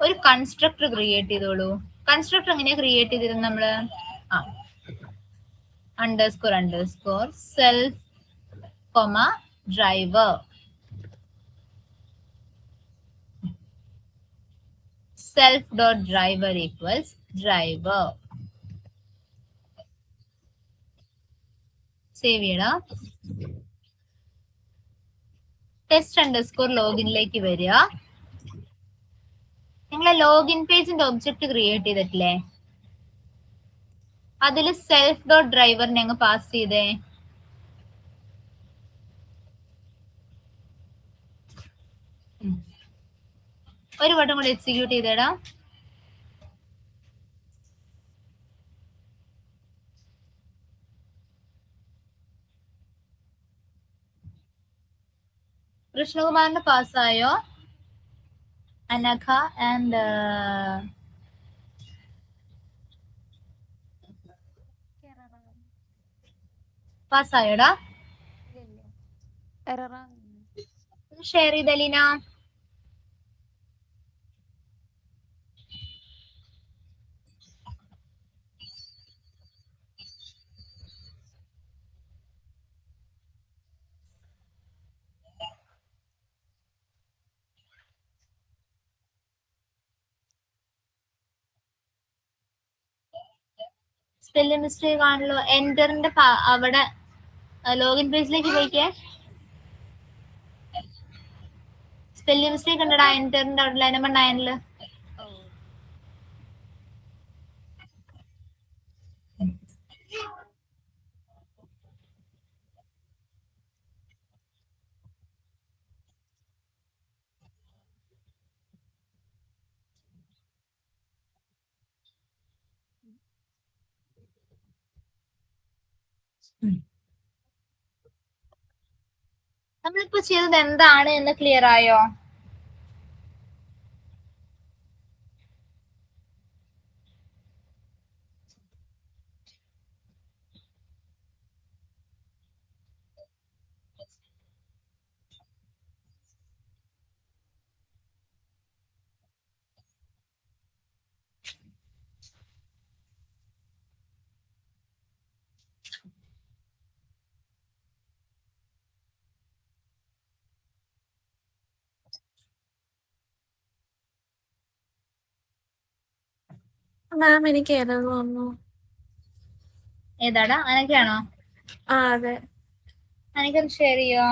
[SPEAKER 1] ഒരു കൺസ്ട്രക്ടർ ക്രിയേറ്റ് ചെയ്തോളൂ. കൺസ്ട്രക്ടർ എങ്ങനെയാ ക്രിയേറ്റ് ചെയ്തിരുന്നത് നമ്മള്? Underscore underscore self comma driver. Self dot driver equals driver. Save ചെയ്യണം. ടെസ്റ്റ് അണ്ടർസ്കോർ ലോഗിനിലേക്ക് വരിക. നിങ്ങളെ ലോഗിൻ പേജിന്റെ ഒബ്ജക്റ്റ് ക്രിയേറ്റ് ചെയ്തിട്ടില്ലേ? അതിൽ സെൽഫ് ഡോട്ട് ഡ്രൈവറിനെ അങ്ങ് പാസ് ചെയ്തേ. ഒരു വട്ടം കൂടി എക്സിക്യൂട്ട് ചെയ്തേടാ. കൃഷ്ണകുമാറിന്റെ പാസ്സായോ? അനഘ ആൻഡ് പാസ്സായോടാ?
[SPEAKER 5] ഇല്ല എററാ.
[SPEAKER 1] ഷെയർ ചെയ്തലീന. സ്പെല്ലിംഗ് മിസ്റ്റേക്ക് ആണല്ലോ. എന്ററിന്റെ അവിടെ ലോഗിൻ പേജിലേക്ക് പോയിക്കേ. സ്പെല്ലിംഗ് മിസ്റ്റേക്ക് ഉണ്ടടാ എന്ററിന്റെ അവിടെ ലൈൻ നമ്പർ 9. നമ്മളിപ്പോ ചെയ്തത് എന്താണ് എന്ന് ക്ലിയർ ആയോ?
[SPEAKER 3] മാം എനിക്ക് എറർ വന്നു.
[SPEAKER 1] ഏതാടാ? അനക്കാണോ?
[SPEAKER 3] ആ അതെ.
[SPEAKER 1] അനക്കൊന്ന് ഷെയർ ചെയ്യോ?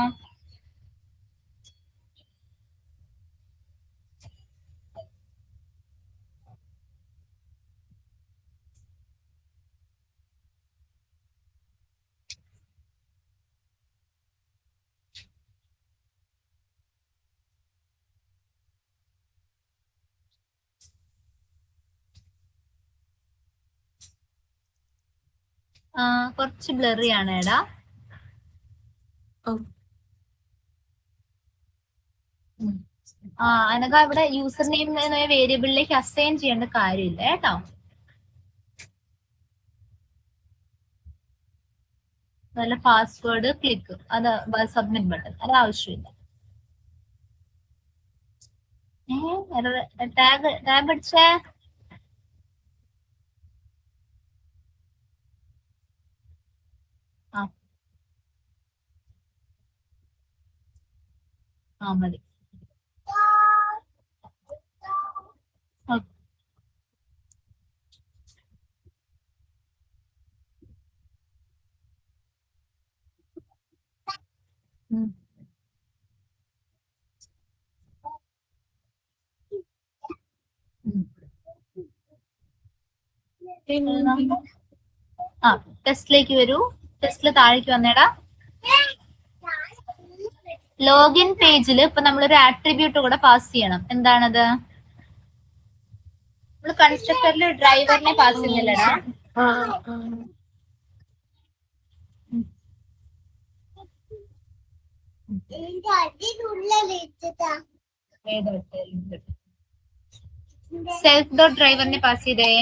[SPEAKER 1] കുറച്ച് ബ്ലറി ആണ് എടാ. അനക അവിടെ യൂസർ നെയിം എന്ന വേരിയബിളിലേക്ക് അസൈൻ ചെയ്യേണ്ട കാര്യമില്ല കേട്ടോ. അതുപോലെ പാസ്വേഡ് ക്ലിക്ക് അത് സബ്മിറ്റ് ബട്ടൺ അത് ആവശ്യമില്ല. ടാബ് അടിച്ചേ. മതി. ടെസ്റ്റിലേക്ക് വരൂ. ടെസ്റ്റില് താഴേക്ക് വന്നേടാ. ലോഗിൻ പേജിൽ ഇപ്പൊ നമ്മളൊരു ആട്രിബ്യൂട്ട് കൂടെ പാസ് ചെയ്യണം. എന്താണത്? നമ്മള് കൺസ്ട്രക്ടറിൽ ഡ്രൈവറിനെ പാസ് ചെയ്യുന്നില്ലടാ. സെൽഫ് ഡോട്ട് ഡ്രൈവറിനെ പാസ് ചെയ്തേ.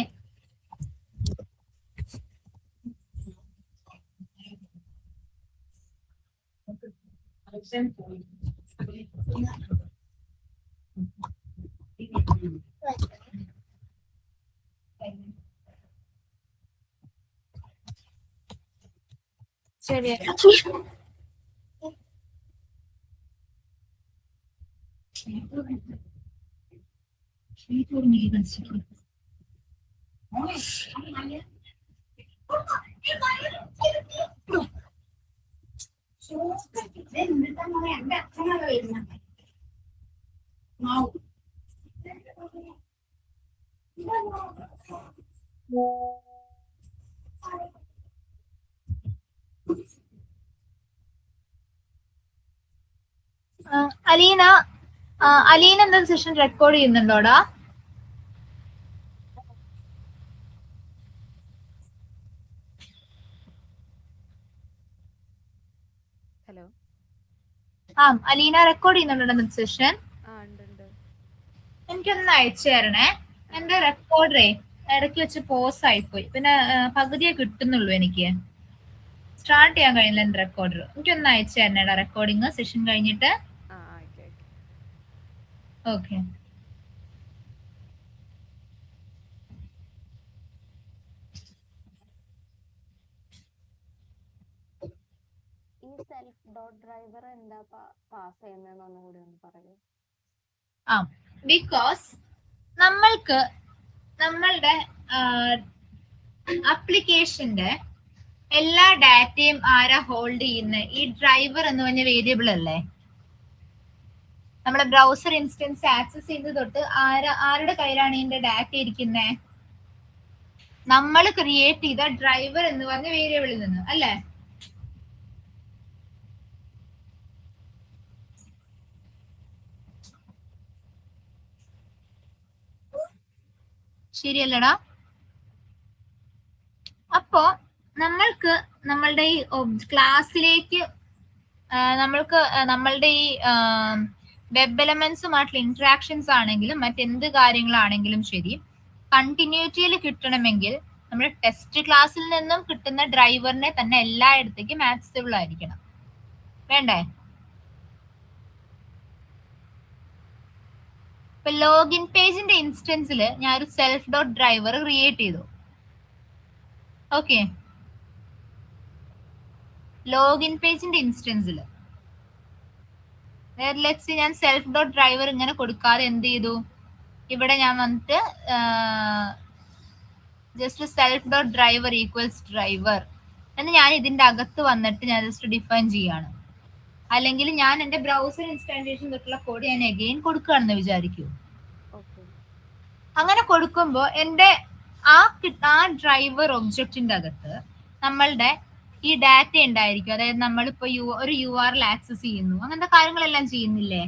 [SPEAKER 3] ശരി.
[SPEAKER 1] അലീന അലീന എന്താ സെഷൻ റെക്കോർഡ് ചെയ്യുന്നുണ്ടോടാ?
[SPEAKER 5] ഹലോ
[SPEAKER 1] ആ അലീന റെക്കോർഡ് ചെയ്യുന്നുണ്ടോ സെഷൻ?
[SPEAKER 5] ആ ഉണ്ട് ഉണ്ട്.
[SPEAKER 1] എനിക്കൊന്ന് അയച്ചു തരണേ.
[SPEAKER 5] ആ
[SPEAKER 1] എന്റെ റെക്കോർഡറേ ഇടയ്ക്ക് വെച്ച് പോസ് ആയിപ്പോയി. പിന്നെ പകുതിയെ കിട്ടുന്നുള്ളൂ എനിക്ക്. സ്റ്റാർട്ട് ചെയ്യാൻ കഴിയില്ല എന്റെ റെക്കോർഡർ. എനിക്കൊന്ന് അയച്ചു തരണേടാ റെക്കോർഡിങ് സെഷൻ കഴിഞ്ഞിട്ട്.
[SPEAKER 5] ആ ഓക്കെ ഓക്കെ.
[SPEAKER 1] ഓക്കെ.
[SPEAKER 5] ഈ സെൽഫ് ഡോട്ട് ഡ്രൈവർ എന്താ പാസ് ചെയ്യുന്നതെന്ന് ഒന്നും കൂടി ഒന്ന് പറയൂ.
[SPEAKER 1] ആ ബിക്കോസ് നമ്മൾക്ക് നമ്മളുടെ ആപ്ലിക്കേഷന്റെ എല്ലാ ഡാറ്റയും ആരാ ഹോൾഡ് ചെയ്യുന്നത്? ഈ ഡ്രൈവർ എന്ന് പറഞ്ഞ വേരിയബിൾ അല്ലേ? നമ്മുടെ ബ്രൗസർ ഇൻസ്റ്റൻസ് ആക്സസ് ചെയ്ത് തൊട്ട് ആരുടെ കയ്യിലാണ് ഇതിന്റെ ഡാറ്റ ഇരിക്കുന്നത്? നമ്മൾ ക്രിയേറ്റ് ചെയ്ത ഡ്രൈവർ എന്ന് പറഞ്ഞ വേരിയബിളിൽ നിന്ന് അല്ലേ? ശരിയല്ലടാ? അപ്പോ നമ്മൾക്ക് നമ്മളുടെ ഈ ക്ലാസ്സിലേക്ക് നമ്മൾക്ക് നമ്മളുടെ ഈ വെബ് എലമെന്റ്സുമായിട്ടുള്ള ഇന്ററാക്ഷൻസ് ആണെങ്കിലും മറ്റെന്ത് കാര്യങ്ങളാണെങ്കിലും ശരി, കണ്ടിന്യൂറ്റിയിൽ കിട്ടണമെങ്കിൽ നമ്മൾ ടെസ്റ്റ് ക്ലാസ്സിൽ നിന്നും കിട്ടുന്ന ഡ്രൈവറിനെ തന്നെ എല്ലായിടത്തേക്കും ആക്സസിബിൾ ആയിരിക്കണം. വേണ്ടേ? ഇപ്പൊ ലോഗിൻ പേജിന്റെ ഇൻസ്റ്റൻസിൽ ഞാൻ ഒരു സെൽഫ് ഡോട്ട് ഡ്രൈവർ ക്രിയേറ്റ് ചെയ്തു. ഓക്കെ, ലോഗിൻ പേജിന്റെ ഇൻസ്റ്റൻസിൽ ലെറ്റ്സ് ഞാൻ സെൽഫ് ഡോട്ട് ഡ്രൈവർ ഇങ്ങനെ കൊടുക്കാതെ എന്ത് ചെയ്തു? ഇവിടെ ഞാൻ വന്നിട്ട് just self dot driver equals driver എന്ന് ഞാൻ ഇതിന്റെ അകത്ത് വന്നിട്ട് ഞാൻ ജസ്റ്റ് ഡിഫൈൻ ചെയ്യാണ്. അല്ലെങ്കിൽ ഞാൻ എന്റെ ബ്രൗസർ ഇൻസ്റ്റാളേഷൻ തൊട്ടുള്ള കോഡ് ഞാൻ അഗെയിൻ കൊടുക്കുകയാണെന്ന് വിചാരിക്കൂ.
[SPEAKER 5] ഓക്കെ.
[SPEAKER 1] അങ്ങനെ കൊടുക്കുമ്പോൾ എന്റെ ആ ഡ്രൈവർ ഒബ്ജക്റ്റിന്റെ അകത്ത് നമ്മളുടെ ഈ ഡാറ്റ ഉണ്ടായിരിക്കും. അതായത് നമ്മളിപ്പോ ഒരു URL ആക്സസ് ചെയ്യുന്നു, അങ്ങനത്തെ കാര്യങ്ങളെല്ലാം ചെയ്യുന്നില്ലേ?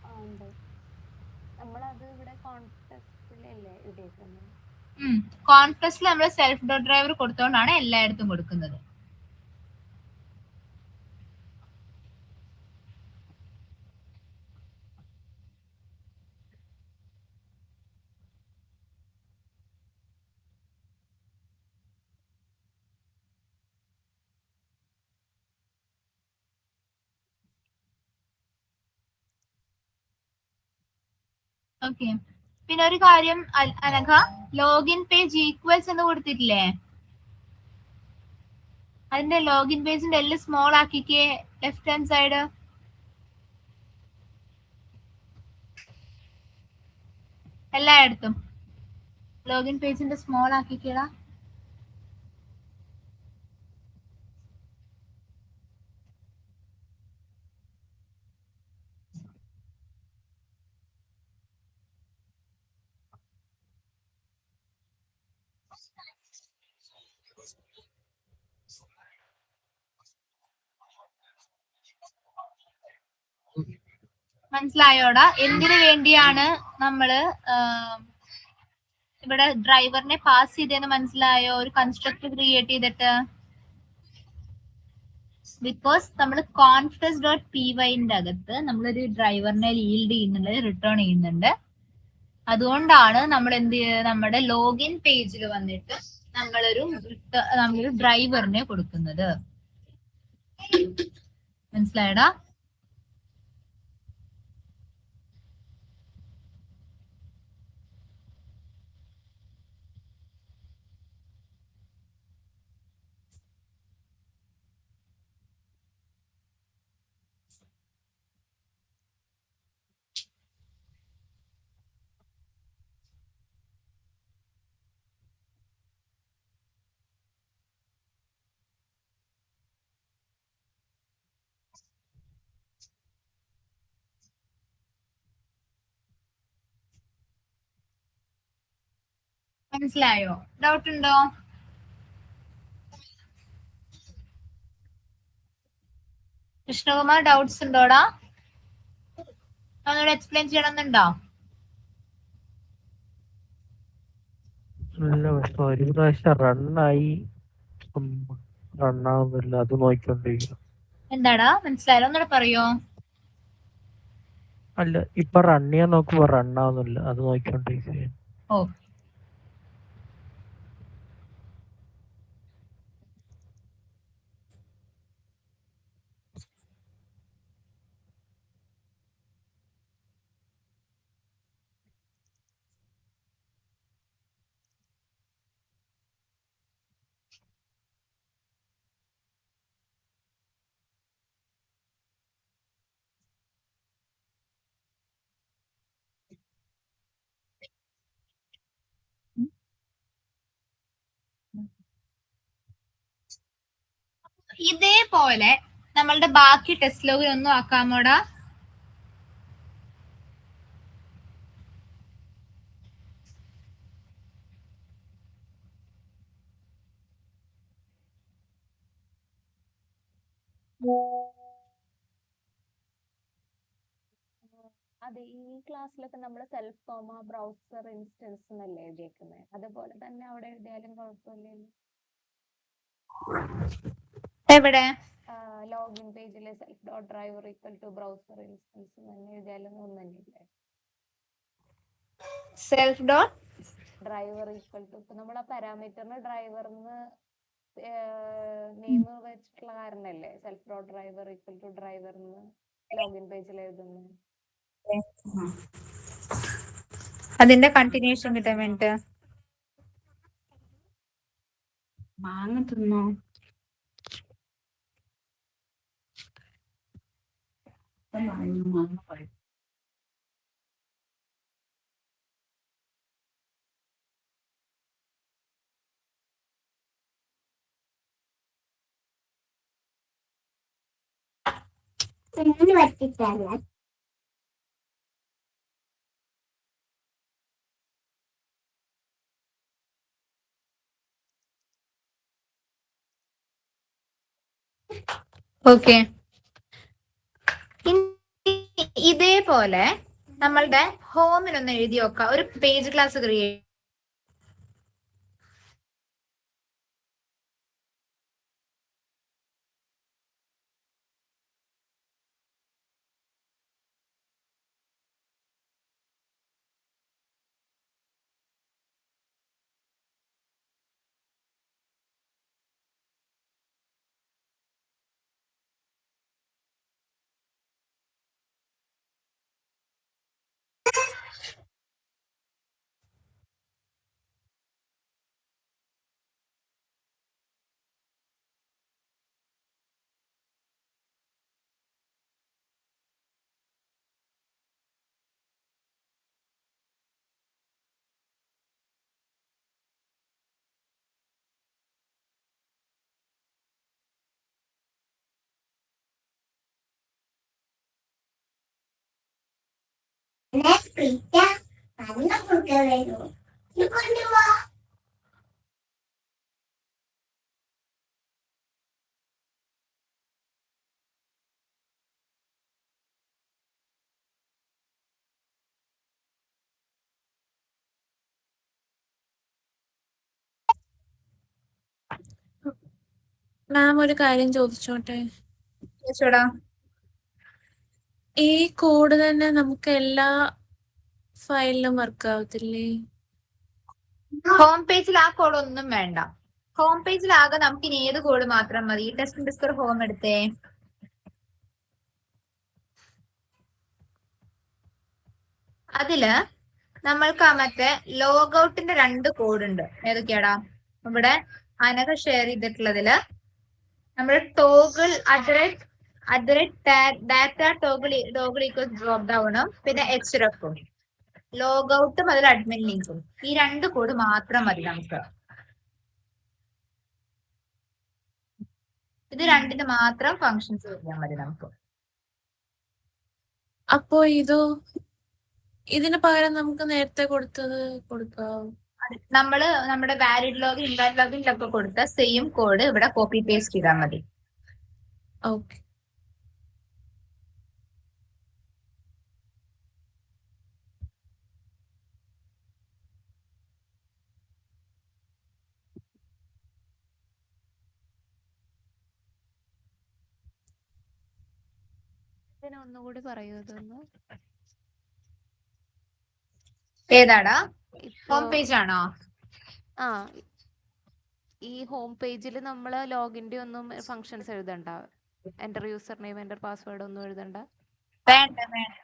[SPEAKER 5] ആ ഉണ്ട്. നമ്മളത് ഇവിടെ കോൺടെസ്റ്റിലല്ലേ ഇടേക്കുന്നത്?
[SPEAKER 1] കോൺഫ്ലക്സിൽ നമ്മൾ സെൽഫ് ഡോട്ട് ഡ്രൈവർ കൊടുത്തോണ്ടാണ് എല്ലായിടത്തും കൊടുക്കുന്നത്. ഓക്കെ, പിന്നെ ഒരു കാര്യം അനഘ, ലോഗിൻ പേജ് ഈക്വൽസ് എന്ന് കൊടുത്തിട്ടില്ലേ? അതിന്റെ ലോഗിൻ പേജിന്റെ എല്ലാം സ്മോൾ ആക്കിക്കേ, ലെഫ്റ്റ് ഹാൻഡ് സൈഡ് എല്ലായിടത്തും ലോഗിൻ പേജിന്റെ സ്മോൾ ആക്കിക്കേടാ. മനസ്സിലായോടാ എന്തിനു വേണ്ടിയാണ് നമ്മള് ഇവിടെ ഡ്രൈവറിനെ പാസ് ചെയ്തതെന്ന് മനസ്സിലായോ? ഒരു കൺസ്ട്രക്ടർ ക്രിയേറ്റ് ചെയ്തിട്ട്. ബിക്കോസ് നമ്മൾ കോൺഫ്ലക്സ് ഡോട്ട് py-ന്റെ അകത്ത് നമ്മളൊരു ഡ്രൈവറിനെ ലീൽഡ് ചെയ്യുന്നുണ്ട്, റിട്ടേൺ ചെയ്യുന്നുണ്ട്. അതുകൊണ്ടാണ് നമ്മൾ എന്ത് ചെയ്യുന്നത്? നമ്മുടെ ലോഗിൻ പേജിൽ വന്നിട്ട് നമ്മളൊരു ഡ്രൈവറിനെ കൊടുക്കുന്നത്. മനസ്സിലായടാ? മനസ്സിലായോ? ഡൗട്ട് ഉണ്ടോ? കൃഷ്ണകുമാർ ഡൗട്ട്സ് ഉണ്ടോടാ? ഒന്നുകൂടെ എക്സ്പ്ലെയിൻ ചെയ്യണമെന്നുണ്ടോ?
[SPEAKER 2] ഇല്ല, പക്ഷെ ഒരു പ്രാവശ്യം റണ്ണായി റണ്ണാവുന്നില്ല, അത് നോക്കിക്കൊണ്ടിരിക്കുക.
[SPEAKER 1] എന്താടാ മനസ്സിലായാലോ? ഒന്നുകൂടെ പറയോ?
[SPEAKER 2] അല്ല, ഇപ്പൊ റൺ ചെയ്യാൻ നോക്കുമ്പോ റണ്ണാവുന്നില്ല, അത് നോക്കിക്കൊണ്ടിരിക്കുക.
[SPEAKER 1] ഓ, ഇതേപോലെ നമ്മളുടെ ബാക്കി ടെസ്റ്റ് ലോഗിൽ ഒന്നും ആക്കാമോടാ?
[SPEAKER 5] അതെ, ഈ ക്ലാസ്സിലൊക്കെ നമ്മൾ സെൽഫ് കോമ ബ്രൗസർ ഇൻസ്റ്റൻസ് എന്നല്ലേ എഴുതിയേക്കുന്നത്, അതുപോലെ തന്നെ അവിടെ എഴുതിയാലും കുഴപ്പമില്ലല്ലോ.
[SPEAKER 1] എവിടെ?
[SPEAKER 5] ലോഗിൻ പേജിലെ self dot driver equal to browser instance തന്നെ എഴുതിയാലും ഒന്നും തന്നെയില്ലേ?
[SPEAKER 1] Self dot
[SPEAKER 5] driver equal to, ഇപ്പൊ നമ്മൾ ആ പാരാമീറ്ററിന് ഡ്രൈവറിന് നെയിം വെച്ചിട്ടുള്ള കാരണല്ലേ self dot driver equal to ഡ്രൈവറിന് ലോഗിൻ പേജിൽ എഴുതുന്നത്.
[SPEAKER 1] അതിന്റെ കണ്ടിന്യൂഷൻ കിട്ടാൻ വേണ്ടിട്ട്.
[SPEAKER 6] മാങ്ങ തിന്നോ? മാങ്ങ പറയും.
[SPEAKER 1] ഓക്കെ, ഇതേപോലെ നമ്മളുടെ ഹോമിലൊന്ന് എഴുതി നോക്കാം. ഒരു പേജ് ക്ലാസ് ക്രിയേറ്റ്.
[SPEAKER 3] മാം ഒരു കാര്യം ചോദിച്ചോട്ടെ?
[SPEAKER 1] ചോദിച്ചോടാ.
[SPEAKER 3] ഈ കോഡ് തന്നെ നമുക്ക് എല്ലാ ഫയലിലും വർക്ക് ആവത്തില്ലേ?
[SPEAKER 1] ഹോം പേജിൽ ആ കോഡ് ഒന്നും വേണ്ട. ഹോം പേജിലാകെ നമുക്ക് ഇനി ഏത് കോഡ് മാത്രം മതി? ടെസ്റ്റ് ഡിസ്കർ ഹോം എടുത്തേ. അതില് നമ്മൾക്ക് ആ മറ്റേ ലോഗൌട്ടിന്റെ 2 കോഡ് ഉണ്ട്. ഏതൊക്കെയാടാ? ഇവിടെ അനഘ ഷെയർ ചെയ്തിട്ടുള്ളതില് നമ്മൾ toggle data toggle equals drop ഡൗണും പിന്നെ എച്ച്റെഫും ലോഗൌട്ടും അതിൽ അഡ്മിൻ ലിങ്കും, ഈ 2 കോഡ് മാത്രം മതി നമുക്ക്. ഇത് രണ്ടിന് മാത്രം ഫങ്ഷൻസ് ചെയ്യാൻ മതി നമുക്ക്.
[SPEAKER 3] അപ്പോ ഇതിന് പകരം നമുക്ക് നേരത്തെ കൊടുത്തത് കൊടുക്കാം.
[SPEAKER 1] നമ്മള് നമ്മുടെ വാലിഡ് ലോഗിൻ ഇൻവാലിഡ് ലോഗിനിലൊക്കെ കൊടുത്ത സെയിം കോഡ് ഇവിടെ കോപ്പി പേസ്റ്റ് ചെയ്താൽ മതി.
[SPEAKER 3] ഓക്കെ.
[SPEAKER 5] ഇതിനെ ഒന്നുകൂടി പറയൂ ഇതൊന്ന്.
[SPEAKER 1] ഏതാടാ?
[SPEAKER 5] ഇപ്പോ
[SPEAKER 1] ഹോം പേജ് ആണോ?
[SPEAKER 5] ആ ഈ ഹോം പേജിൽ നമ്മൾ ലോഗിന്റെ ഒന്നും ഫങ്ഷൻസ് എഴുതണ്ട, enter user name enter password ഒന്നും എഴുതണ്ട.
[SPEAKER 1] വേണ്ട വേണ്ട.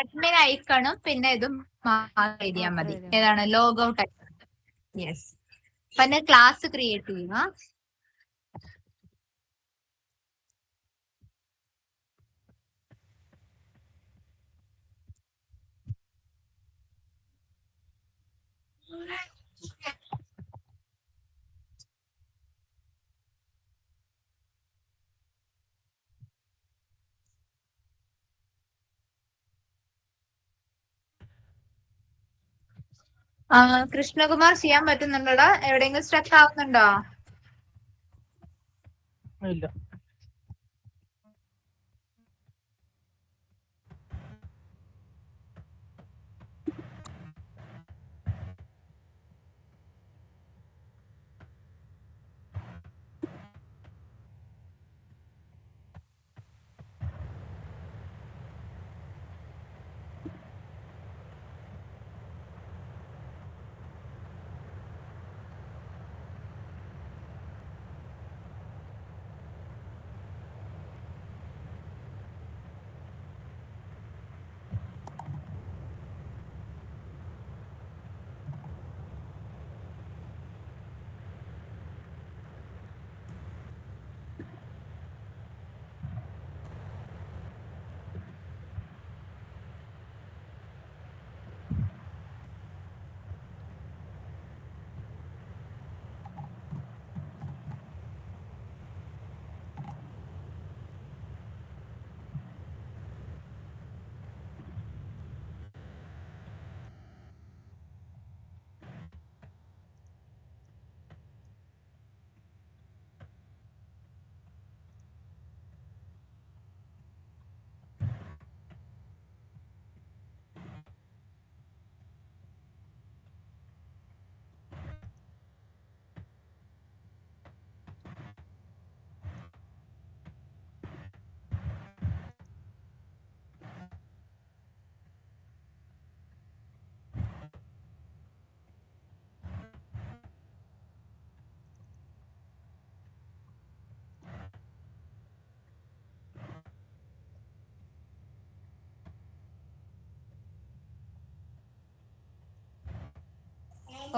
[SPEAKER 1] അഡ്മിൻ ഐക്കണും പിന്നെ ഇതും മാത്രം എഴുതിയാൽ
[SPEAKER 5] മാത്രം
[SPEAKER 1] മതി.
[SPEAKER 5] എഴുതിയാൽ
[SPEAKER 1] ഏതാണ്? Log out icon. യെസ്. പിന്നെ ക്ലാസ് ക്രിയേറ്റ് ചെയ്യുക. കൃഷ്ണകുമാർ ചെയ്യാൻ പറ്റുന്നുണ്ടോടാ? എവിടെയെങ്കിലും സ്ട്രക്ക് ആവുന്നുണ്ടോ?
[SPEAKER 2] ഇല്ല.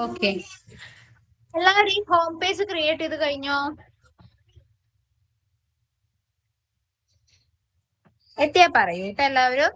[SPEAKER 1] ഓക്കെ. എല്ലാവരും ഈ ഹോം പേജ് ക്രിയേറ്റ് ചെയ്ത് കഴിഞ്ഞോ? എത്തിയാ പറയൂ കേട്ടോ എല്ലാവരും.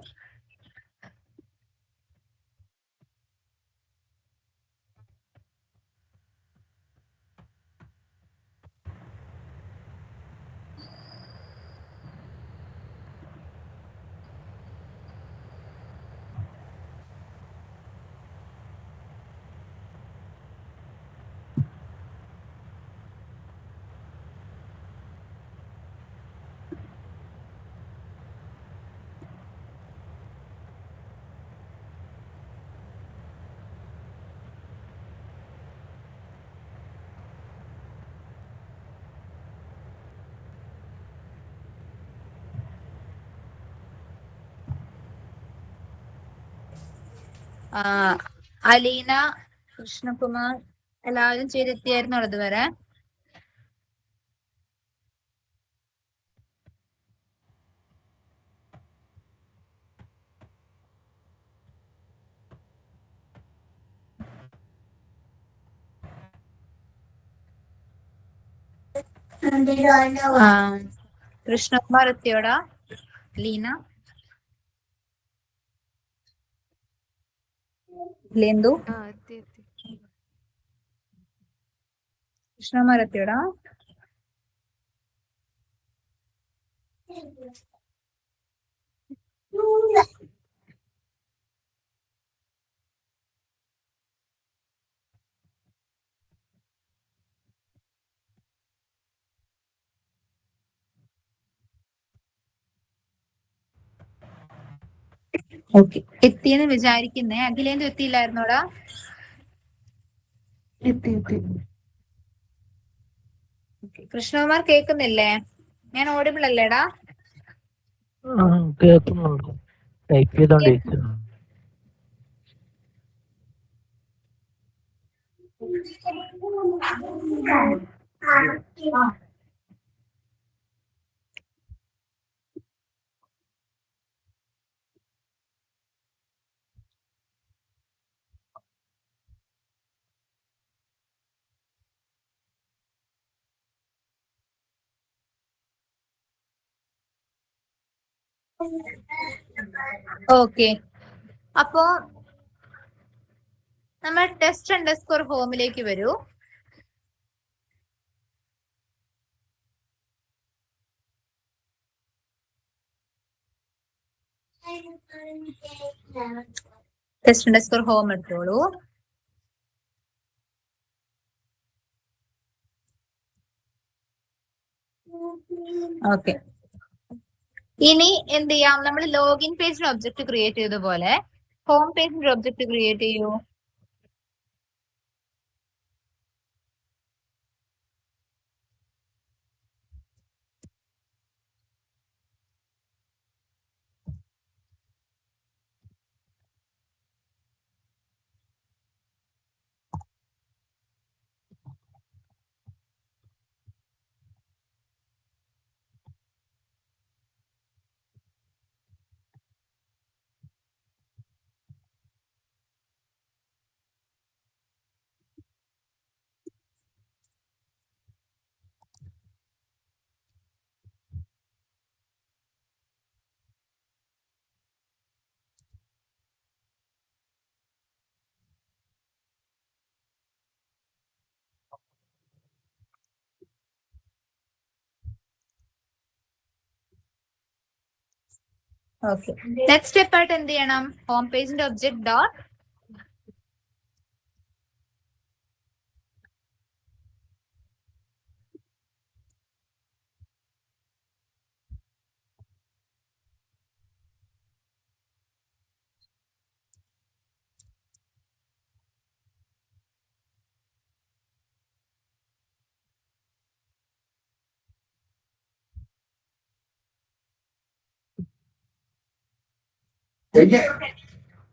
[SPEAKER 1] അലീന, കൃഷ്ണകുമാർ എല്ലാവരും ചെയ്തെത്തിയായിരുന്നു അതുവരെ. കൃഷ്ണകുമാർ എത്തിയോടാ? ലീന, ലേന്ദു,
[SPEAKER 5] എത്തി എത്തി.
[SPEAKER 1] കൃഷ്ണകുമാർ എത്തിയോടാ? ഓക്കെ, എത്തിയെന്ന് വിചാരിക്കുന്നേ. അഖിലേന്ദു എത്തിയില്ലായിരുന്നോടാ?
[SPEAKER 4] എത്തി എത്തി.
[SPEAKER 1] കൃഷ്ണകുമാർ കേൾക്കുന്നില്ലേ? ഞാൻ ഓഡിബിൾ അല്ലേടാ?
[SPEAKER 2] കേൾക്കുന്നുണ്ട്. ടൈപ്പ് ചെയ്തോണ്ടിരിക്കുന്നു.
[SPEAKER 1] ഓക്കെ, അപ്പോ നമ്മൾ ടെസ്റ്റ് അണ്ടർസ്കോർ ഹോമിലേക്ക് വരൂ. ടെസ്റ്റ് അണ്ടർസ്കോർ ഹോം എടുത്തോളൂ. ഓക്കെ, ഇനി എന്ത് ചെയ്യാം? നമ്മൾ ലോഗിൻ പേജിന് ഒബ്ജക്റ്റ് ക്രിയേറ്റ് ചെയ്ത പോലെ ഹോം പേജിന്റെ ഒബ്ജക്റ്റ് ക്രിയേറ്റ് ചെയ്യൂ. ഓക്കെ, നെക്സ്റ്റ് സ്റ്റെപ്പ് ആയിട്ട് എന്ത് ചെയ്യണം? ഹോം പേജിന്റെ ഒബ്ജക്ട് ഡോട്ട്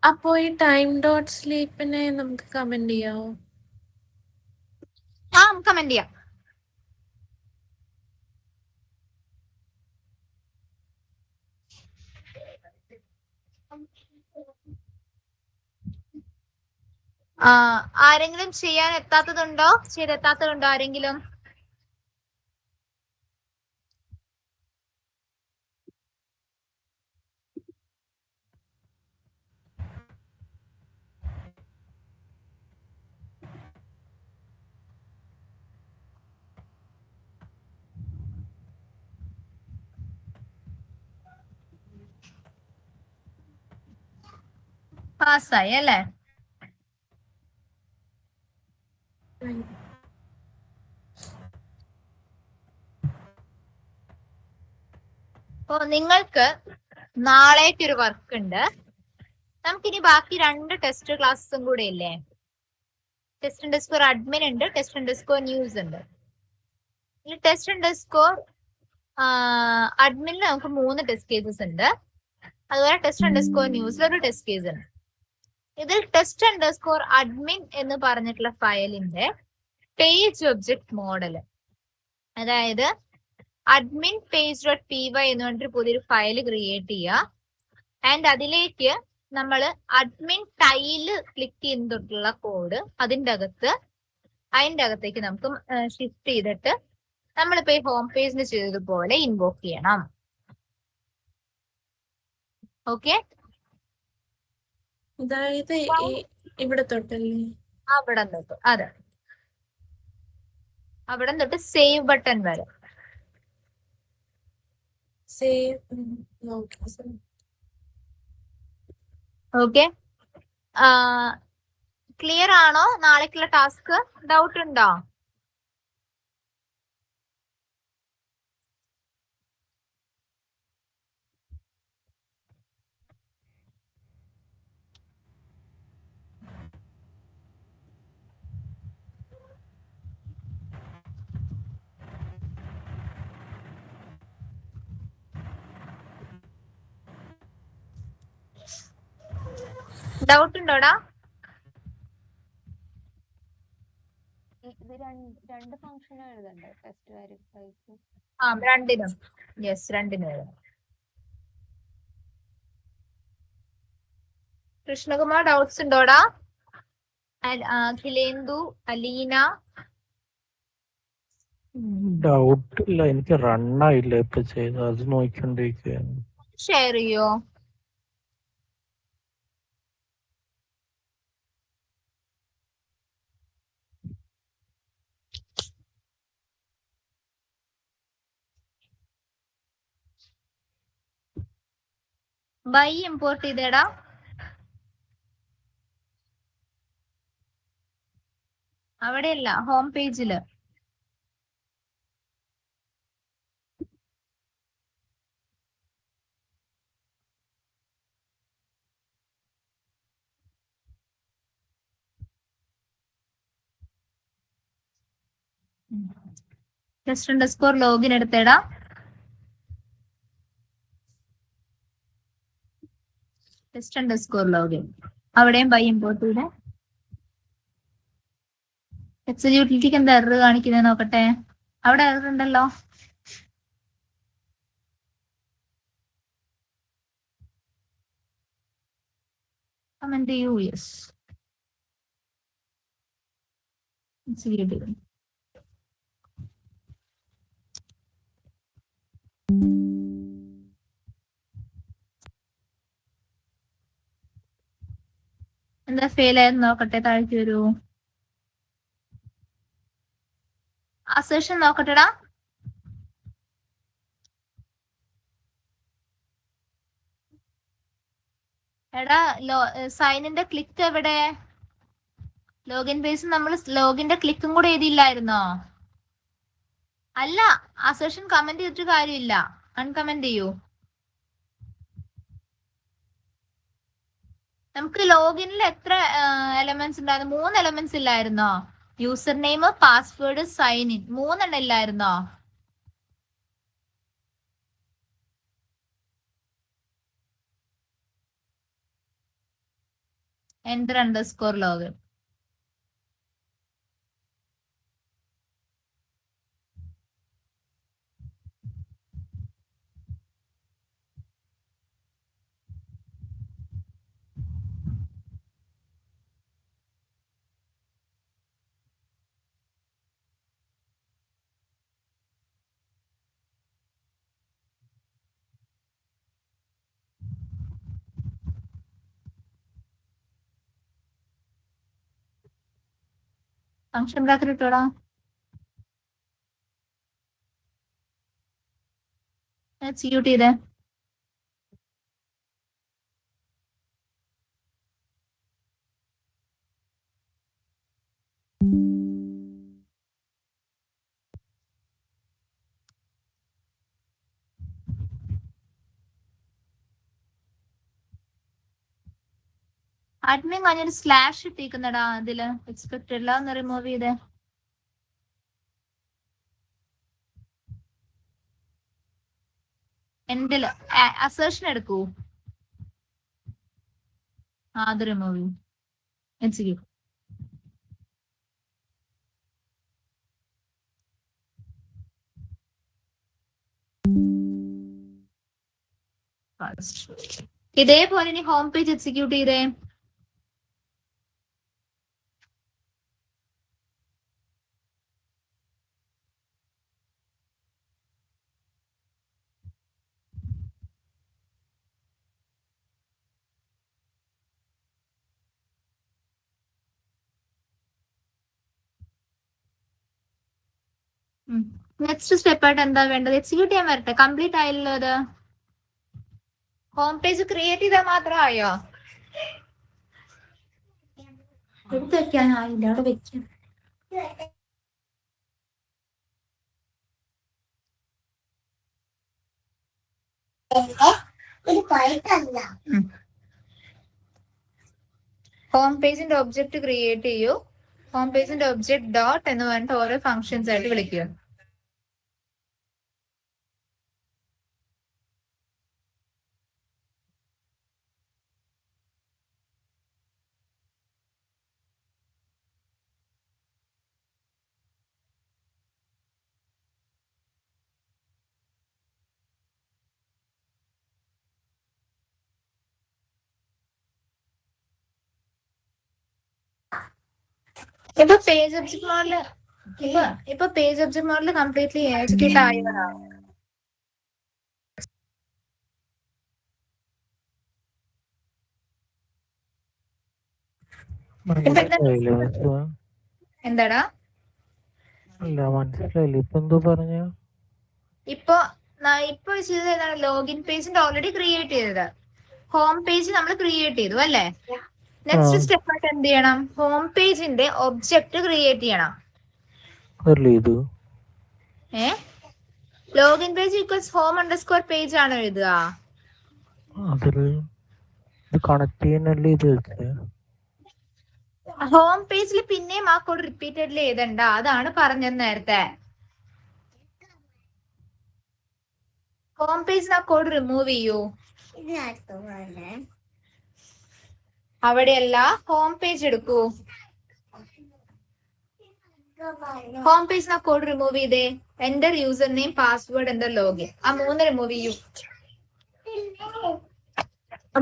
[SPEAKER 3] അപ്പോ ഈ ടൈം ഡോട്ട് സ്ലീപ്പിനെ നമുക്ക് കമന്റ് ചെയ്യാവോ?
[SPEAKER 1] കമന്റ് ചെയ്യാം. ആരെങ്കിലും ചെയ്യാൻ എത്താത്തതുണ്ടോ? ചെയ്തെത്താത്തതുണ്ടോ ആരെങ്കിലും? പാസ്സായി അല്ലേ? അപ്പോ നിങ്ങൾക്ക് നാളേക്കൊരു വർക്ക് ഉണ്ട്. നമുക്കിനി ബാക്കി 2 ടെസ്റ്റ് ക്ലാസ്സും കൂടെ ഇല്ലേ? ടെസ്റ്റ് അണ്ടർസ്കോർ അഡ്മിൻ ഉണ്ട്, ടെസ്റ്റ് അണ്ടർസ്കോർ ന്യൂസ് ഉണ്ട്. ഈ ടെസ്റ്റ് അണ്ടർസ്കോർ അഡ്മിനിൽ നമുക്ക് 3 ടെസ്റ്റ് കേസസ് ഉണ്ട്. അതുപോലെ ടെസ്റ്റ് അണ്ടർസ്കോർ ന്യൂസിൽ ഒരു ടെസ്റ്റ് കേസ് ഉണ്ട്. ഇതിൽ ടെസ്റ്റ് അണ്ടർസ്കോർ അഡ്മിൻ എന്ന് പറഞ്ഞിട്ടുള്ള ഫയലിന്റെ പേജ് ഒബ്ജക്ട് മോഡൽ, അതായത് admin page dot P Y എന്ന് പറഞ്ഞിട്ട് പുതിയൊരു ഫയൽ ക്രിയേറ്റ് ചെയ്യുക. ആൻഡ് അതിലേക്ക് നമ്മൾ അഡ്മിൻ ടൈല് ക്ലിക്ക് ചെയ്തിട്ടുള്ള കോഡ് അതിന്റെ അകത്തേക്ക് നമുക്ക് ഷിഫ്റ്റ് ചെയ്തിട്ട് നമ്മളിപ്പോ ഈ ഹോം പേജിന് ചെയ്തതുപോലെ ഇൻവോക്ക് ചെയ്യണം. ഓക്കെ,
[SPEAKER 3] അതായത് ഇവിടെ തൊട്ടല്ലേ?
[SPEAKER 1] അവിടെ തൊട്ട് അതെ, അവിടെ തൊട്ട് സേവ് ബട്ടൺ വരെ.
[SPEAKER 3] സേവ്.
[SPEAKER 1] ഓക്കെ, ക്ലിയർ ആണോ? നാളേക്കുള്ള ടാസ്ക് ഡൗട്ട് ഉണ്ടോ? ഡൗട്ട് ഉണ്ടോടാ?
[SPEAKER 5] ഇത് രണ്ട് ഫംഗ്ഷനും എഴുതണ്ടേ? ടെസ്റ്റ് വെരിഫൈക്ക്.
[SPEAKER 1] ആ രണ്ടിനും. യെസ്, രണ്ടിനും എഴുതാം. കൃഷ്ണകുമാർ ഡൗട്ട്സ് ഉണ്ടോടാ? അഖിലേന്ദു, അലീന.
[SPEAKER 2] ഡൗട്ട് ഇല്ല, എനിക്ക് റണ്ണായില്ല ഇപ്പൊ ചെയ്ത്, അത് നോക്കിക്കൊണ്ടിരിക്കുകയാണ്.
[SPEAKER 1] ഷെയർ ചെയ്യോ? ബൈ ഇമ്പോർട്ട് ചെയ്തേടാ. അവിടെയല്ല, ഹോം പേജില്. ടെസ്റ്റ് അണ്ടർസ്കോർ ലോഗിൻ എടുത്തേടാ. ടെസ്റ്റ് അണ്ടർസ്കോർ ലോഗിൻ അവിടെയും ബൈ ഇമ്പോർട്ട് ചെയ്തേ. എക്സൽ യൂട്ടിലിറ്റിക്ക് എന്താ എറർ കാണിക്കുന്നത് നോക്കട്ടെ. അവിടെ എറർ ഉണ്ടല്ലോ. കമന്റ് ചെയ്യൂ. യെസ്, എക്സിക്യൂട്ട് ചെയ്തു. എന്താ ഫെയിൽ ആയെന്ന് നോക്കട്ടെ. താഴേക്ക് വരൂ. അസേഷൻ നോക്കട്ടെടാ. എടാ സൈനിന്റെ ക്ലിക്ക് എവിടെ? ലോഗിൻ പേജ് നമ്മൾ ലോഗിന്റെ ക്ലിക്കും കൂടെ എഴുതിയില്ലായിരുന്നോ? അല്ല, അസേഷൻ കമന്റ് ചെയ്തിട്ട് കാര്യമില്ല. അൺകമന്റ് ചെയ്യൂ. നമുക്ക് ലോഗിനിൽ എത്ര എലമെന്റ്സ് ഉണ്ടായിരുന്നു? 3 എലമെന്റ്സ് ഇല്ലായിരുന്നോ? User name, password, sign in, 3 ഇല്ലായിരുന്നോ? Enter underscore login. Function bracket ഇട്ടോടാ. എക്സിക്യൂട്ട് ചെയ്തേ. അഡ്മിൻ കഴിഞ്ഞൊരു സ്ലാഷ് ഇട്ടിരിക്കുന്നടാ അതില്. എക്സ്പെക്ടഡ് എല്ലാം ഒന്ന് റിമൂവ് ചെയ്തേ. എന്തില് അസേഷൻ എടുക്കൂ. അത് റിമൂവ് ചെയ്യൂ. എക്സിക്യൂട്ട്. ഇതേപോലെ ഇനി ഹോം പേജ് എക്സിക്യൂട്ട് ചെയ്തേ. നെക്സ്റ്റ് സ്റ്റെപ്പ് ആയിട്ട് എന്താ വേണ്ടത്? എക്സിക്യൂട്ട് ചെയ്യാൻ വരട്ടെ. കംപ്ലീറ്റ് ആയല്ലോ അത്. ഹോം പേജ് ക്രിയേറ്റ് ചെയ്താൽ മാത്രമായോ? എടുത്ത് വെക്കാനായില്ല, അവിടെ വെക്കാം. ഹോം പേജിന്റെ ഒബ്ജക്റ്റ് ക്രിയേറ്റ് ചെയ്യൂ. ഹോം പേജിന്റെ ഒബ്ജക്റ്റ് ഡോട്ട് എന്ന് പറഞ്ഞിട്ട് ഓരോ ഫങ്ഷൻസ് ആയിട്ട് വിളിക്കുക. ഇപ്പൊ പേജ് ഒബ്ജക്ട് മോഡല് ഇപ്പൊ page object model completely execute ആയതാണ്.
[SPEAKER 2] മനസ്സിലായില്ല മിസ്.
[SPEAKER 1] എന്താടാ
[SPEAKER 2] അല്ല മനസ്സിലായില്ല, ഇപ്പൊ എന്തോ പറഞ്ഞ?
[SPEAKER 1] ഇപ്പൊ ഇപ്പൊ ചെയ്തത് ഏതാണ്? ലോഗിൻ പേജിന്റെ ഓൾറെഡി ക്രിയേറ്റ് ചെയ്തത്. ഹോം പേജ് നമ്മൾ ക്രിയേറ്റ് ചെയ്തു അല്ലേ? നെക്സ്റ്റ് സ്റ്റെപ്പ് ആയിട്ട് എന്ത് ചെയ്യണം? ഹോം പേജിന്റെ ഒബ്ജക്റ്റ് ക്രിയേറ്റ് ചെയ്യണം.
[SPEAKER 2] ഇത്
[SPEAKER 1] login page equals home underscore page ആണ് എഴുതുക.
[SPEAKER 2] അതിൽ ഇത് കണക്ട് ചെയ്യാനല്ലേ ഇത് വെച്ചത്?
[SPEAKER 1] ഹോം പേജിൽ പിന്നെയും ആ കോഡ് റിപ്പീറ്റഡ്ലി എഴുതണ്ട, അതാണ് പറഞ്ഞത് നേരത്തെ. ഹോം പേജിൽ ആ കോഡ് റിമൂവ് ചെയ്യൂ. അവിടെയല്ല, ഹോം പേജ് എടുക്കൂ. ഹോം പേജിൽ ആ കോഡ് റിമൂവ് ചെയ്തേ. Enter user name, password, enter login, ആ 3 റിമൂവ് ചെയ്യൂ.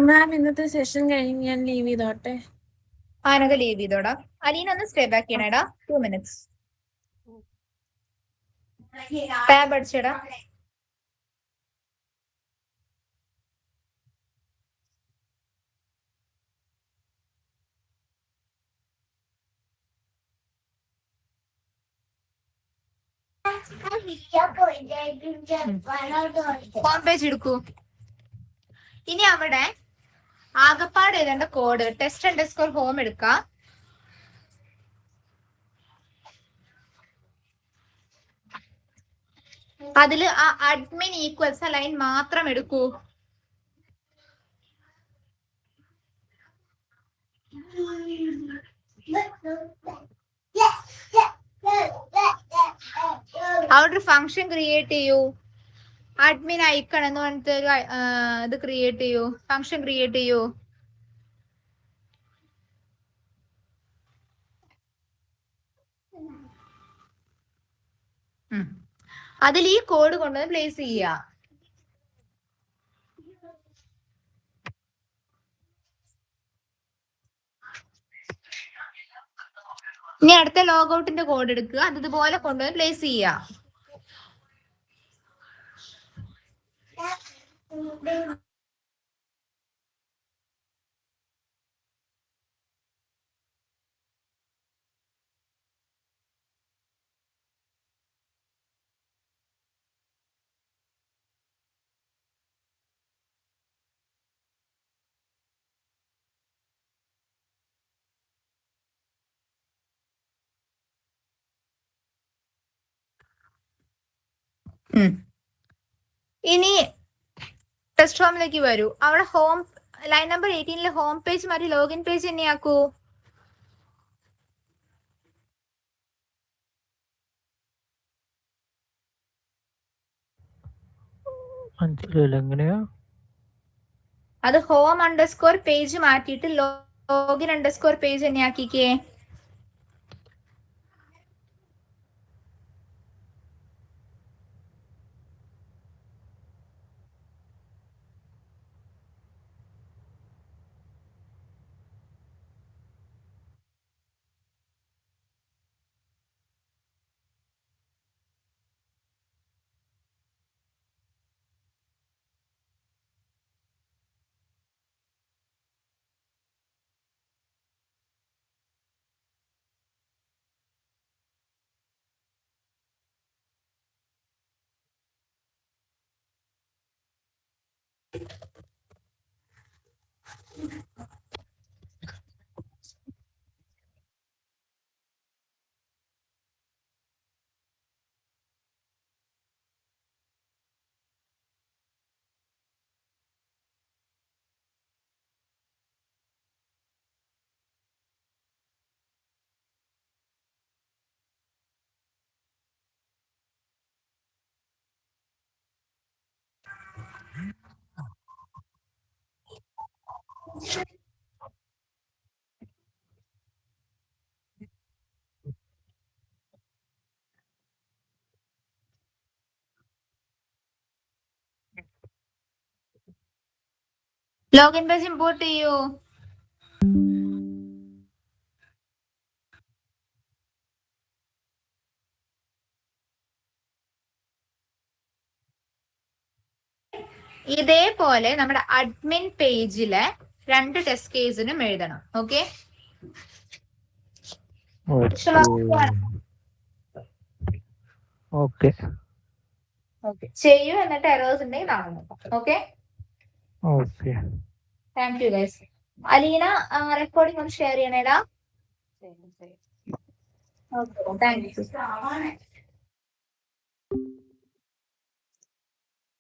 [SPEAKER 3] മാം ഇന്നത്തെ സെഷൻ കഴിഞ്ഞ് ഞാൻ ലീവ് ചെയ്തോട്ടെ?
[SPEAKER 1] ആനൊക്കെ ലീവ് ചെയ്തോടാ. അലീന ഒന്ന് സ്റ്റേ ബാക്ക് ചെയ്യണേടാ, 2 minutes. ടാബ് അടിച്ചേടാ. ഹോം പേജ് എടുക്കൂ. ഇനി അവിടെ ആകപ്പാട് എഴുതേണ്ട കോഡ് ടെസ്റ്റ് അണ്ടർസ്കോർ ഹോം എടുക്കാം. അതില് ആ അഡ്മിൻ ഈക്വൽസ് ലൈൻ മാത്രം എടുക്കൂ. അവിടെ ഒരു ഫംഗ്ഷൻ ക്രിയേറ്റ് ചെയ്യൂ. അഡ്മിൻ ഐക്കൺ എന്ന് പറഞ്ഞിട്ട് ഒരു ഇത് ക്രിയേറ്റ് ചെയ്യൂ, ഫംഗ്ഷൻ ക്രിയേറ്റ് ചെയ്യൂ. അതിൽ ഈ കോഡ് കൊണ്ടുവന്ന് പ്ലേസ് ചെയ്യുക. ഇനി അടുത്ത ലോഗൌട്ടിന്റെ കോഡ് എടുക്കുക, അത് ഇതുപോലെ കൊണ്ടുവന്ന് പ്ലേസ് ചെയ്യുക. ഇനി ടെസ്റ്റ് ഹോമിലേക്ക് വരൂ. അവിടെ home line number 18 home page മാറ്റി ലോഗിൻ പേജ് തന്നെയാക്കൂ.
[SPEAKER 2] മനസ്സിലായില്ല, എങ്ങനെയാ?
[SPEAKER 1] അത് ഹോം അണ്ടർസ്കോർ പേജ് മാറ്റിയിട്ട് ലോഗിൻ അണ്ടർസ്കോർ പേജ് തന്നെയാക്കിക്കേ. ലോഗിൻ പേജ് ഇമ്പോർട്ട് ചെയ്യൂ. ഇതേപോലെ നമ്മുടെ അഡ്മിൻ പേജിലെ 2 ടെസ്റ്റ് കേസിനും എഴുതണം. ഓക്കെ,
[SPEAKER 2] ഓക്കെ
[SPEAKER 1] ചെയ്യൂ. എന്നിട്ട് എറേഴ്സ് ഉണ്ടെങ്കിൽ നാളെ നോക്കാം. Okay,
[SPEAKER 2] okay.
[SPEAKER 1] Thank you guys. Aleena, recording ഒന്ന് ഷെയർ ചെയ്യണേടാ.
[SPEAKER 5] ശരി ശരി.
[SPEAKER 1] Okay, thank you.